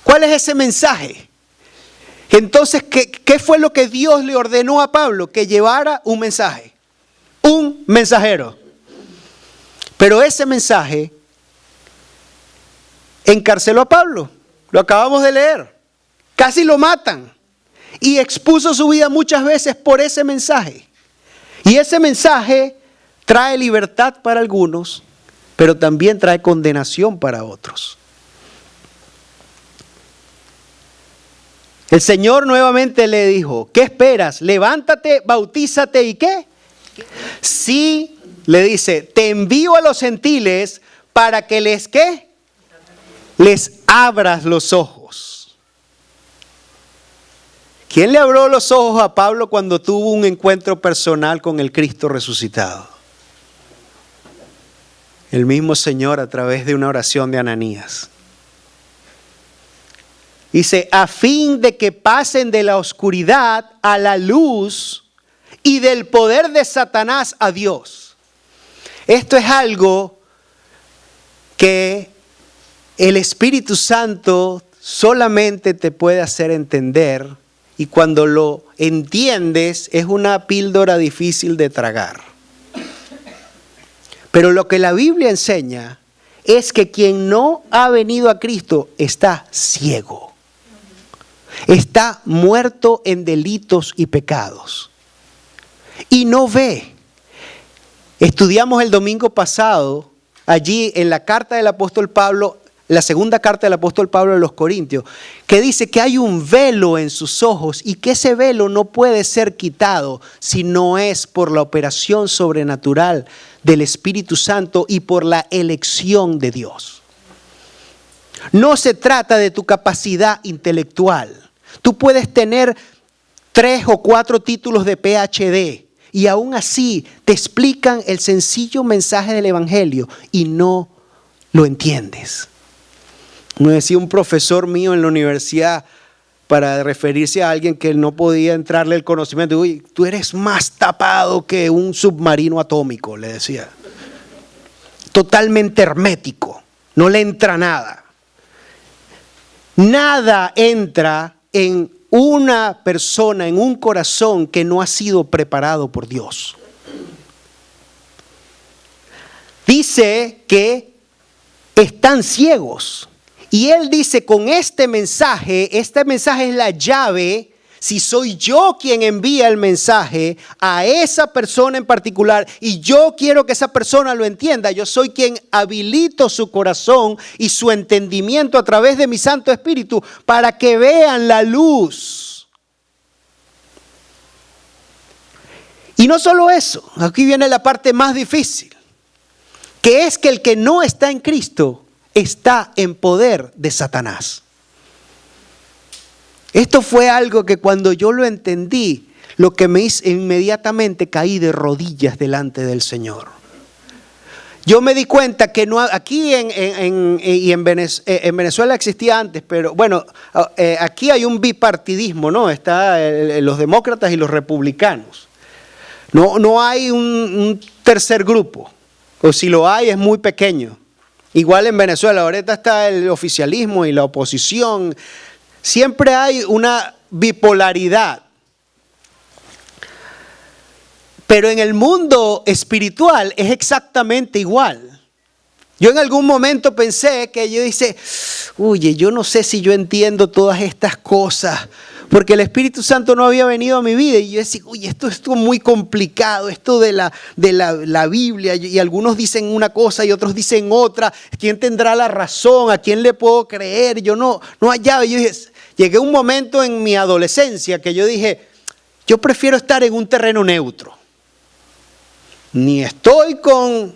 ¿Cuál es ese mensaje? Entonces, ¿qué fue lo que Dios le ordenó a Pablo? Que llevara un mensaje, un mensajero. Pero ese mensaje encarceló a Pablo, lo acabamos de leer, casi lo matan y expuso su vida muchas veces por ese mensaje. Y ese mensaje trae libertad para algunos, pero también trae condenación para otros. El Señor nuevamente le dijo, ¿qué esperas? Levántate, bautízate y ¿qué? Sí, le dice, te envío a los gentiles para que les, ¿qué? Les abras los ojos. ¿Quién le abrió los ojos a Pablo cuando tuvo un encuentro personal con el Cristo resucitado? El mismo Señor a través de una oración de Ananías. Dice, a fin de que pasen de la oscuridad a la luz y del poder de Satanás a Dios. Esto es algo que el Espíritu Santo solamente te puede hacer entender, y cuando lo entiendes es una píldora difícil de tragar. Pero lo que la Biblia enseña es que quien no ha venido a Cristo está ciego. Está muerto en delitos y pecados. Y no ve. Estudiamos el domingo pasado, allí en la carta del apóstol Pablo, la segunda carta del apóstol Pablo a los Corintios, que dice que hay un velo en sus ojos y que ese velo no puede ser quitado si no es por la operación sobrenatural del Espíritu Santo y por la elección de Dios. No se trata de tu capacidad intelectual. Tú puedes tener 3 o 4 títulos de PhD y aún así te explican el sencillo mensaje del Evangelio y no lo entiendes. Me decía un profesor mío en la universidad, para referirse a alguien que no podía entrarle el conocimiento, uy, tú eres más tapado que un submarino atómico, le decía. Totalmente hermético, no le entra nada. Nada entra en una persona, en un corazón que no ha sido preparado por Dios. Dice que están ciegos. Y él dice, con este mensaje es la llave. Si soy yo quien envía el mensaje a esa persona en particular y yo quiero que esa persona lo entienda, yo soy quien habilito su corazón y su entendimiento a través de mi Santo Espíritu para que vean la luz. Y no solo eso, aquí viene la parte más difícil, que es que el que no está en Cristo está en poder de Satanás. Esto fue algo que cuando yo lo entendí, lo que me hizo, inmediatamente caí de rodillas delante del Señor. Yo me di cuenta que no, aquí en Venezuela existía antes, pero bueno, aquí hay un bipartidismo, ¿no? Está los demócratas y los republicanos. No hay un tercer grupo, o si lo hay es muy pequeño. Igual en Venezuela, ahorita está el oficialismo y la oposición. Siempre hay una bipolaridad. Pero en el mundo espiritual es exactamente igual. Yo en algún momento pensé que yo dije, oye, yo no sé si yo entiendo todas estas cosas, porque el Espíritu Santo no había venido a mi vida. Y yo decía, oye, esto es muy complicado, esto de la Biblia. Y algunos dicen una cosa y otros dicen otra. ¿Quién tendrá la razón? ¿A quién le puedo creer? Yo no hallaba. Yo dije, llegué a un momento en mi adolescencia que yo dije, yo prefiero estar en un terreno neutro. Ni estoy con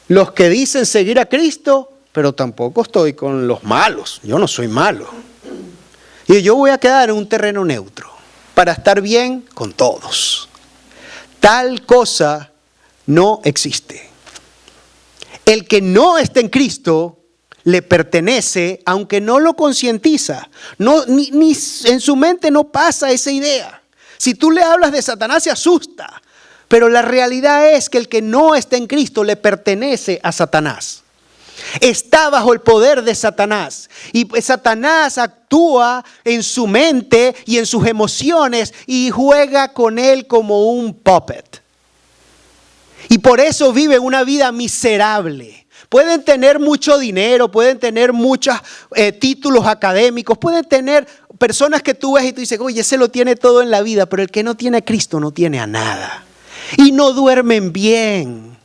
los que dicen seguir a Cristo, pero tampoco estoy con los malos. Yo no soy malo. Y yo voy a quedar en un terreno neutro para estar bien con todos. Tal cosa no existe. El que no está en Cristo le pertenece, aunque no lo concientiza. Ni en su mente no pasa esa idea. Si tú le hablas de Satanás se asusta. Pero la realidad es que el que no está en Cristo le pertenece a Satanás. Está bajo el poder de Satanás. Y Satanás actúa en su mente y en sus emociones y juega con él como un puppet. Y por eso vive una vida miserable. Pueden tener mucho dinero, pueden tener muchos títulos académicos, pueden tener personas que tú ves y tú dices, oye, ese lo tiene todo en la vida, pero el que no tiene a Cristo no tiene a nada. Y no duermen bien.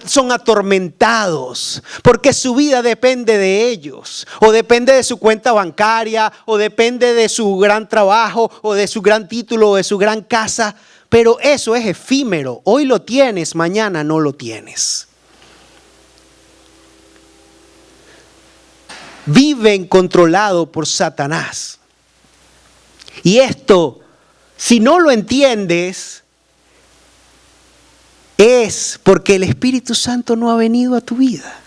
son atormentados porque su vida depende de ellos, o depende de su cuenta bancaria, o depende de su gran trabajo, o de su gran título, o de su gran casa. Pero eso es efímero. Hoy lo tienes, mañana no lo tienes. Viven controlados por Satanás. Y esto, si no lo entiendes, es porque el Espíritu Santo no ha venido a tu vida.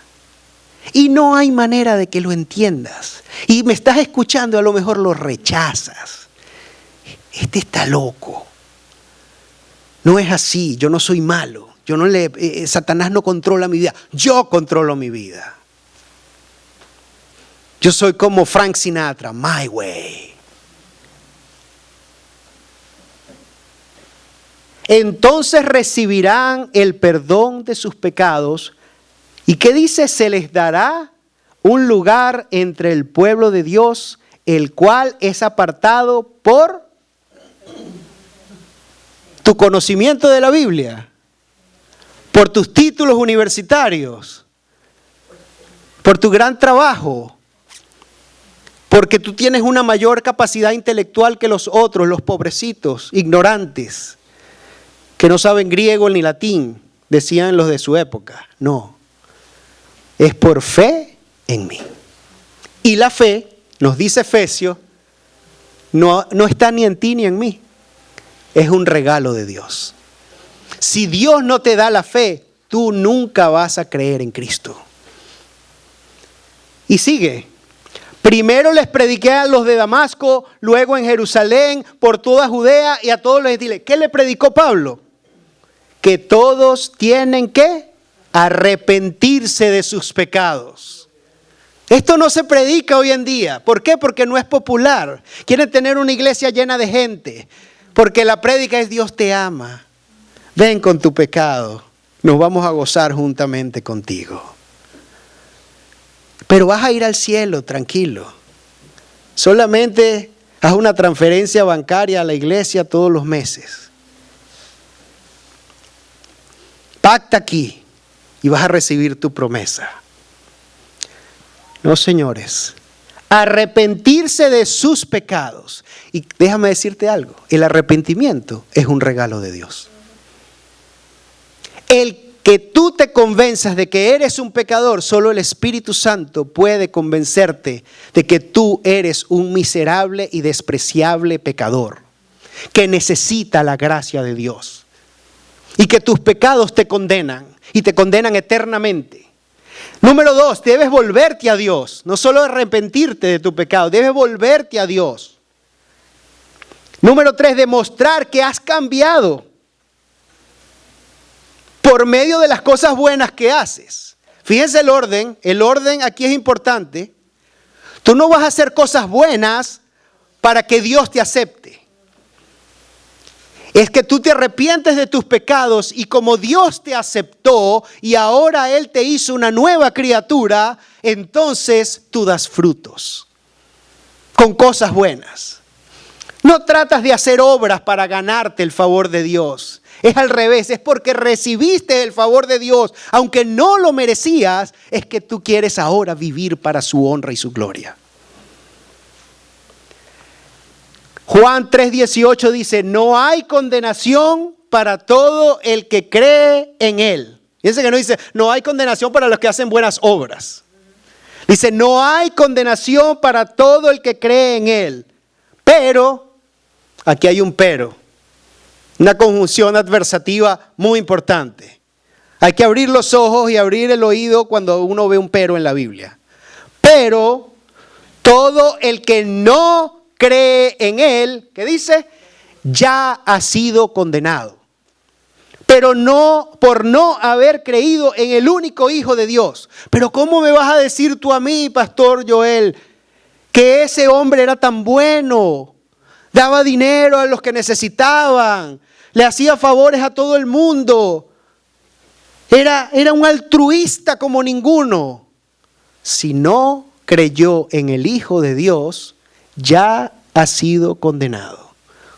Y no hay manera de que lo entiendas. Y me estás escuchando, a lo mejor lo rechazas. Este está loco. No es así, yo no soy malo. Satanás no controla mi vida, yo controlo mi vida. Yo soy como Frank Sinatra, my way. Entonces recibirán el perdón de sus pecados. ¿Y qué dice? Se les dará un lugar entre el pueblo de Dios, el cual es apartado por tu conocimiento de la Biblia, por tus títulos universitarios, por tu gran trabajo, porque tú tienes una mayor capacidad intelectual que los otros, los pobrecitos, ignorantes, que no saben griego ni latín, decían los de su época. No, es por fe en mí. Y la fe, nos dice Efesios, no está ni en ti ni en mí. Es un regalo de Dios. Si Dios no te da la fe, tú nunca vas a creer en Cristo. Y sigue. Primero les prediqué a los de Damasco, luego en Jerusalén, por toda Judea y a todos los gentiles. ¿Qué le predicó Pablo? Que todos tienen que arrepentirse de sus pecados. Esto no se predica hoy en día. ¿Por qué? Porque no es popular. Quieren tener una iglesia llena de gente. Porque la prédica es Dios te ama. Ven con tu pecado. Nos vamos a gozar juntamente contigo. Pero vas a ir al cielo, tranquilo. Solamente haz una transferencia bancaria a la iglesia todos los meses. Pacta aquí y vas a recibir tu promesa. No, señores. Arrepentirse de sus pecados. Y déjame decirte algo. El arrepentimiento es un regalo de Dios. El que tú te convenzas de que eres un pecador, solo el Espíritu Santo puede convencerte de que tú eres un miserable y despreciable pecador, que necesita la gracia de Dios. Y que tus pecados te condenan y te condenan eternamente. Número 2, debes volverte a Dios. No solo arrepentirte de tu pecado, debes volverte a Dios. Número 3, demostrar que has cambiado por medio de las cosas buenas que haces. Fíjense el orden aquí es importante. Tú no vas a hacer cosas buenas para que Dios te acepte. Es que tú te arrepientes de tus pecados y como Dios te aceptó y ahora Él te hizo una nueva criatura, entonces tú das frutos con cosas buenas. No tratas de hacer obras para ganarte el favor de Dios. Es al revés, es porque recibiste el favor de Dios, aunque no lo merecías, es que tú quieres ahora vivir para su honra y su gloria. Juan 3:18 dice, no hay condenación para todo el que cree en Él. Fíjense que no dice, no hay condenación para los que hacen buenas obras. Dice, no hay condenación para todo el que cree en Él. Pero, aquí hay un pero. Una conjunción adversativa muy importante. Hay que abrir los ojos y abrir el oído cuando uno ve un pero en la Biblia. Pero todo el que no cree en Él, ¿qué dice? Ya ha sido condenado. Pero no por no haber creído en el único Hijo de Dios. Pero ¿cómo me vas a decir tú a mí, Pastor Joel, que ese hombre era tan bueno? Daba dinero a los que necesitaban. Le hacía favores a todo el mundo. Era un altruista como ninguno. Si no creyó en el Hijo de Dios, ya ha sido condenado.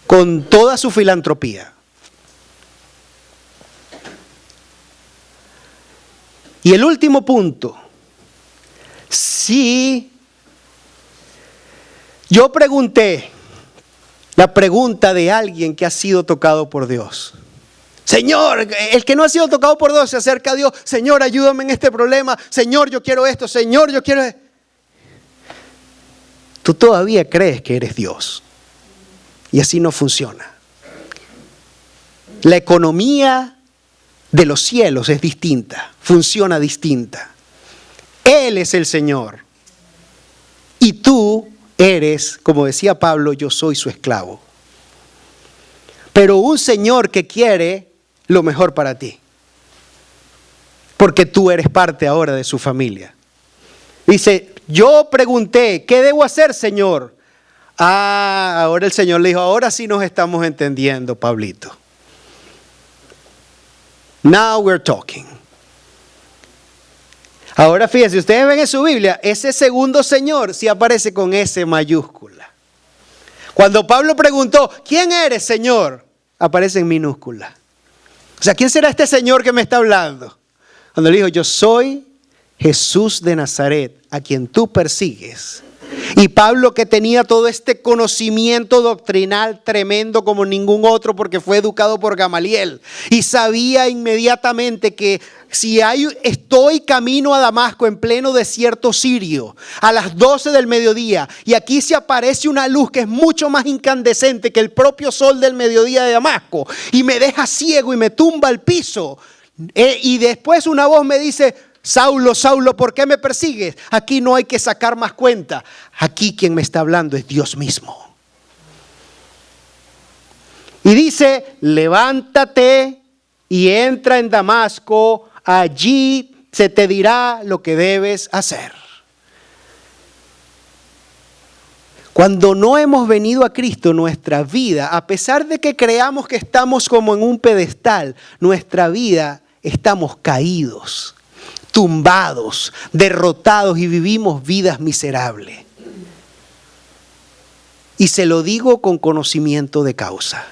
Con toda su filantropía. Y el último punto, si yo pregunté la pregunta de alguien que ha sido tocado por Dios. Señor, el que no ha sido tocado por Dios se acerca a Dios. Señor, ayúdame en este problema. Señor, yo quiero esto. Señor, yo quiero esto. Tú todavía crees que eres Dios. Y así no funciona. La economía de los cielos es distinta. Funciona distinta. Él es el Señor. Y tú eres, como decía Pablo, yo soy su esclavo. Pero un Señor que quiere lo mejor para ti. Porque tú eres parte ahora de su familia. Dice, yo pregunté, ¿qué debo hacer, Señor? Ahora el Señor le dijo, ahora sí nos estamos entendiendo, Pablito. Now we're talking. Ahora fíjense, ustedes ven en su Biblia, ese segundo Señor sí aparece con S mayúscula. Cuando Pablo preguntó, ¿quién eres, Señor? Aparece en minúscula. O sea, ¿quién será este Señor que me está hablando? Cuando le dijo, yo soy Jesús de Nazaret, a quien tú persigues. Y Pablo, que tenía todo este conocimiento doctrinal tremendo como ningún otro, porque fue educado por Gamaliel, y sabía inmediatamente que si estoy camino a Damasco en pleno desierto sirio, a las 12 del mediodía, y aquí se aparece una luz que es mucho más incandescente que el propio sol del mediodía de Damasco, y me deja ciego y me tumba al piso, y después una voz me dice, Saulo, Saulo, ¿por qué me persigues? Aquí no hay que sacar más cuenta. Aquí quien me está hablando es Dios mismo. Y dice, levántate y entra en Damasco, allí se te dirá lo que debes hacer. Cuando no hemos venido a Cristo, nuestra vida, a pesar de que creamos que estamos como en un pedestal, nuestra vida estamos caídos, tumbados, derrotados y vivimos vidas miserables. Y se lo digo con conocimiento de causa.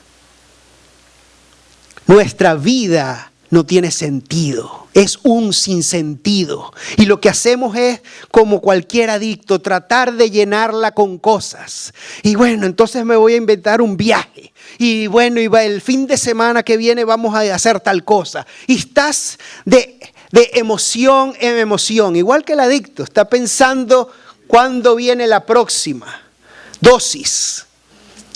Nuestra vida no tiene sentido, es un sinsentido. Y lo que hacemos es, como cualquier adicto, tratar de llenarla con cosas. Y bueno, entonces me voy a inventar un viaje. Y bueno, el fin de semana que viene vamos a hacer tal cosa. Y estás de emoción en emoción, igual que el adicto, está pensando cuándo viene la próxima dosis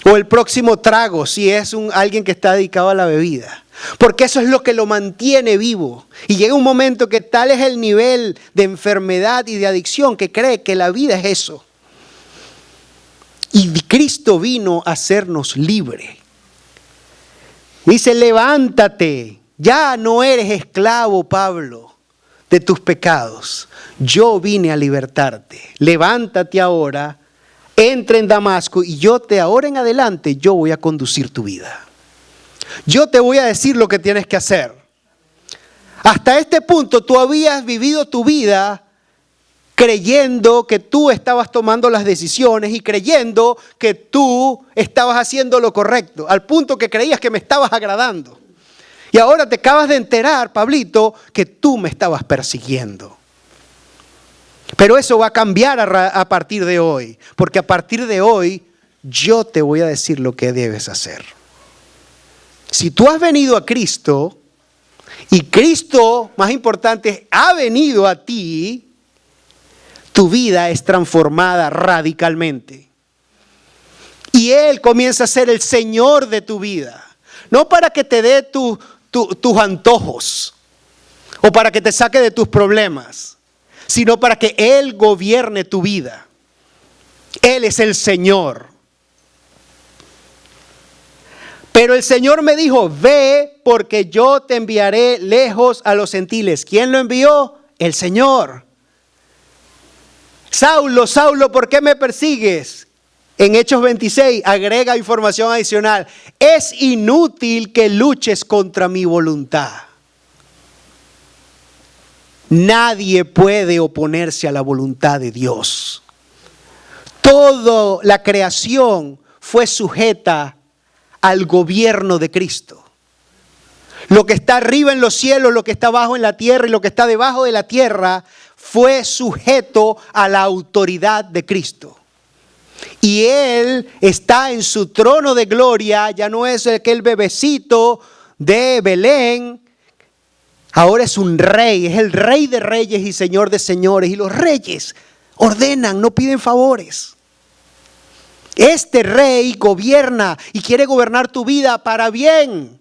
o el próximo trago, si es alguien que está dedicado a la bebida, porque eso es lo que lo mantiene vivo. Y llega un momento que tal es el nivel de enfermedad y de adicción que cree que la vida es eso. Y Cristo vino a hacernos libres. Dice, levántate. Ya no eres esclavo, Pablo, de tus pecados. Yo vine a libertarte. Levántate ahora, entra en Damasco y ahora en adelante, yo voy a conducir tu vida. Yo te voy a decir lo que tienes que hacer. Hasta este punto tú habías vivido tu vida creyendo que tú estabas tomando las decisiones y creyendo que tú estabas haciendo lo correcto, al punto que creías que me estabas agradando. Y ahora te acabas de enterar, Pablito, que tú me estabas persiguiendo. Pero eso va a cambiar a partir de hoy. Porque a partir de hoy, yo te voy a decir lo que debes hacer. Si tú has venido a Cristo, y Cristo, más importante, ha venido a ti, tu vida es transformada radicalmente. Y Él comienza a ser el Señor de tu vida. No para que te dé tus antojos o para que te saque de tus problemas, sino para que Él gobierne tu vida. Él es el Señor. Pero el Señor me dijo, ve porque yo te enviaré lejos a los gentiles. ¿Quién lo envió? El Señor. Saulo, Saulo, ¿por qué me persigues? En Hechos 26 agrega información adicional. Es inútil que luches contra mi voluntad. Nadie puede oponerse a la voluntad de Dios. Toda la creación fue sujeta al gobierno de Cristo. Lo que está arriba en los cielos, lo que está abajo en la tierra y lo que está debajo de la tierra fue sujeto a la autoridad de Cristo. Y Él está en su trono de gloria, ya no es aquel bebecito de Belén. Ahora es un rey, es el rey de reyes y señor de señores. Y los reyes ordenan, no piden favores. Este rey gobierna y quiere gobernar tu vida para bien.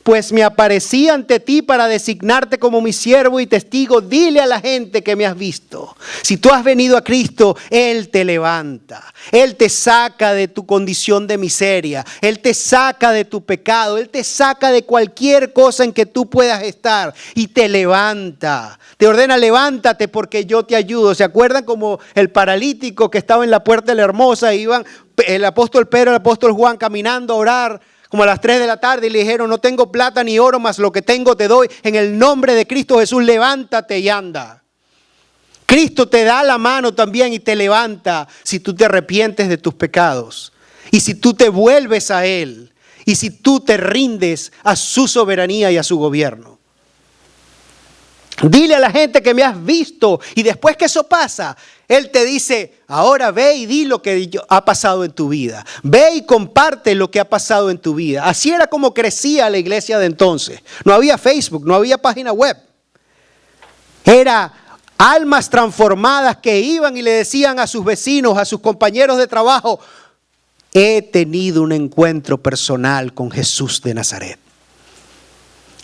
Pues me aparecí ante ti para designarte como mi siervo y testigo. Dile a la gente que me has visto. Si tú has venido a Cristo, Él te levanta. Él te saca de tu condición de miseria. Él te saca de tu pecado. Él te saca de cualquier cosa en que tú puedas estar y te levanta. Te ordena, levántate porque yo te ayudo. ¿Se acuerdan como el paralítico que estaba en la puerta de la Hermosa? Iban el apóstol Pedro y el apóstol Juan caminando a orar como a las 3 de la tarde y le dijeron, no tengo plata ni oro, mas lo que tengo te doy. En el nombre de Cristo Jesús, levántate y anda. Cristo te da la mano también y te levanta si tú te arrepientes de tus pecados. Y si tú te vuelves a Él. Y si tú te rindes a su soberanía y a su gobierno. Dile a la gente que me has visto. Y después que eso pasa, Él te dice, ahora ve y di lo que ha pasado en tu vida. Ve y comparte lo que ha pasado en tu vida. Así era como crecía la iglesia de entonces. No había Facebook, no había página web. Era almas transformadas que iban y le decían a sus vecinos, a sus compañeros de trabajo, he tenido un encuentro personal con Jesús de Nazaret.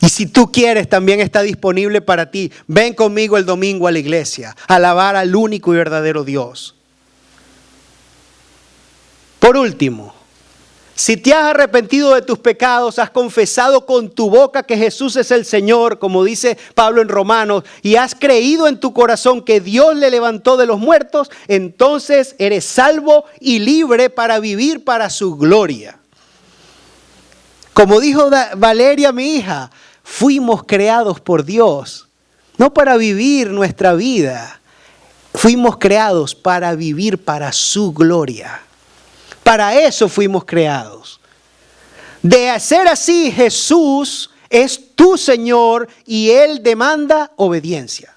Y si tú quieres, también está disponible para ti. Ven conmigo el domingo a la iglesia, a alabar al único y verdadero Dios. Por último, si te has arrepentido de tus pecados, has confesado con tu boca que Jesús es el Señor, como dice Pablo en Romanos, y has creído en tu corazón que Dios le levantó de los muertos, entonces eres salvo y libre para vivir para su gloria. Como dijo Valeria, mi hija, fuimos creados por Dios, no para vivir nuestra vida. Fuimos creados para vivir para su gloria. Para eso fuimos creados. De ser así, Jesús es tu Señor y Él demanda obediencia.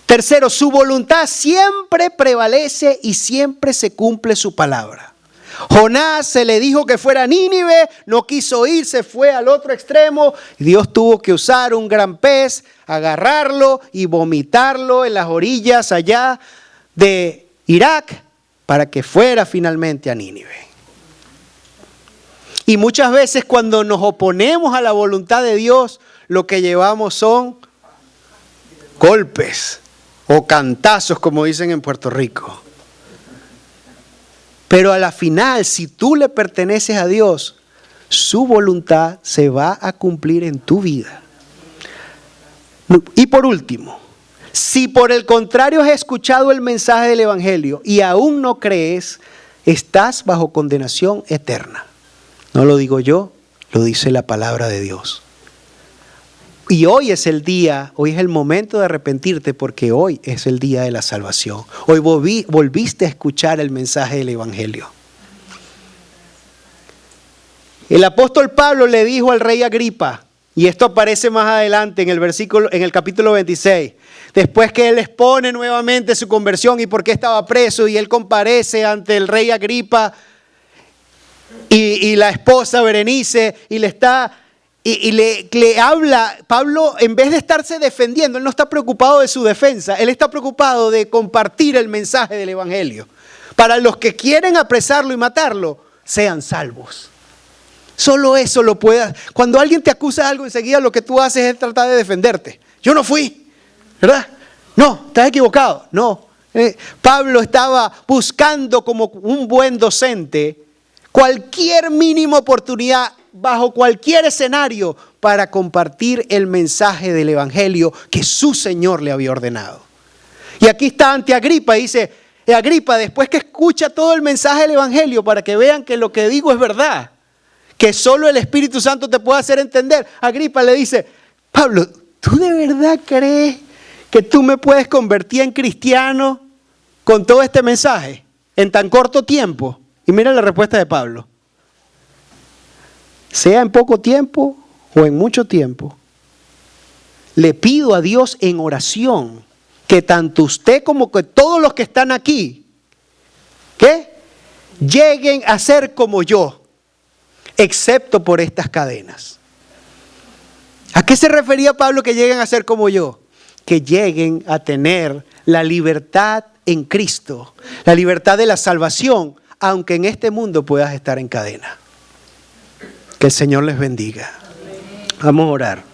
Tercero, su voluntad siempre prevalece y siempre se cumple su palabra. Jonás se le dijo que fuera a Nínive, no quiso ir, se fue al otro extremo. Dios tuvo que usar un gran pez, agarrarlo y vomitarlo en las orillas allá de Irak para que fuera finalmente a Nínive. Y muchas veces cuando nos oponemos a la voluntad de Dios, lo que llevamos son golpes o cantazos, como dicen en Puerto Rico. Pero a la final, si tú le perteneces a Dios, su voluntad se va a cumplir en tu vida. Y por último, si por el contrario has escuchado el mensaje del Evangelio y aún no crees, estás bajo condenación eterna. No lo digo yo, lo dice la palabra de Dios. Y hoy es el día, hoy es el momento de arrepentirte porque hoy es el día de la salvación. Hoy volviste a escuchar el mensaje del Evangelio. El apóstol Pablo le dijo al rey Agripa, y esto aparece más adelante en el capítulo 26, después que él expone nuevamente su conversión y por qué estaba preso, y él comparece ante el rey Agripa y la esposa Berenice, y le habla. Pablo, en vez de estarse defendiendo, él no está preocupado de su defensa, él está preocupado de compartir el mensaje del Evangelio. Para los que quieren apresarlo y matarlo, sean salvos. Solo eso lo puedas. Cuando alguien te acusa de algo, enseguida lo que tú haces es tratar de defenderte. Yo no fui, ¿verdad? No, estás equivocado. No. Pablo estaba buscando como un buen docente cualquier mínima oportunidad, bajo cualquier escenario, para compartir el mensaje del Evangelio que su Señor le había ordenado. Y aquí está ante Agripa y dice, Agripa, después que escucha todo el mensaje del Evangelio para que vean que lo que digo es verdad, que solo el Espíritu Santo te puede hacer entender, Agripa le dice, Pablo, ¿tú de verdad crees que tú me puedes convertir en cristiano con todo este mensaje en tan corto tiempo? Y mira la respuesta de Pablo. sea en poco tiempo o en mucho tiempo, le pido a Dios en oración que tanto usted como que todos los que están aquí, ¿qué? Lleguen a ser como yo, excepto por estas cadenas. ¿A qué se refería Pablo que lleguen a ser como yo? Que lleguen a tener la libertad en Cristo, la libertad de la salvación, aunque en este mundo puedas estar en cadena. Que el Señor les bendiga. Vamos a orar.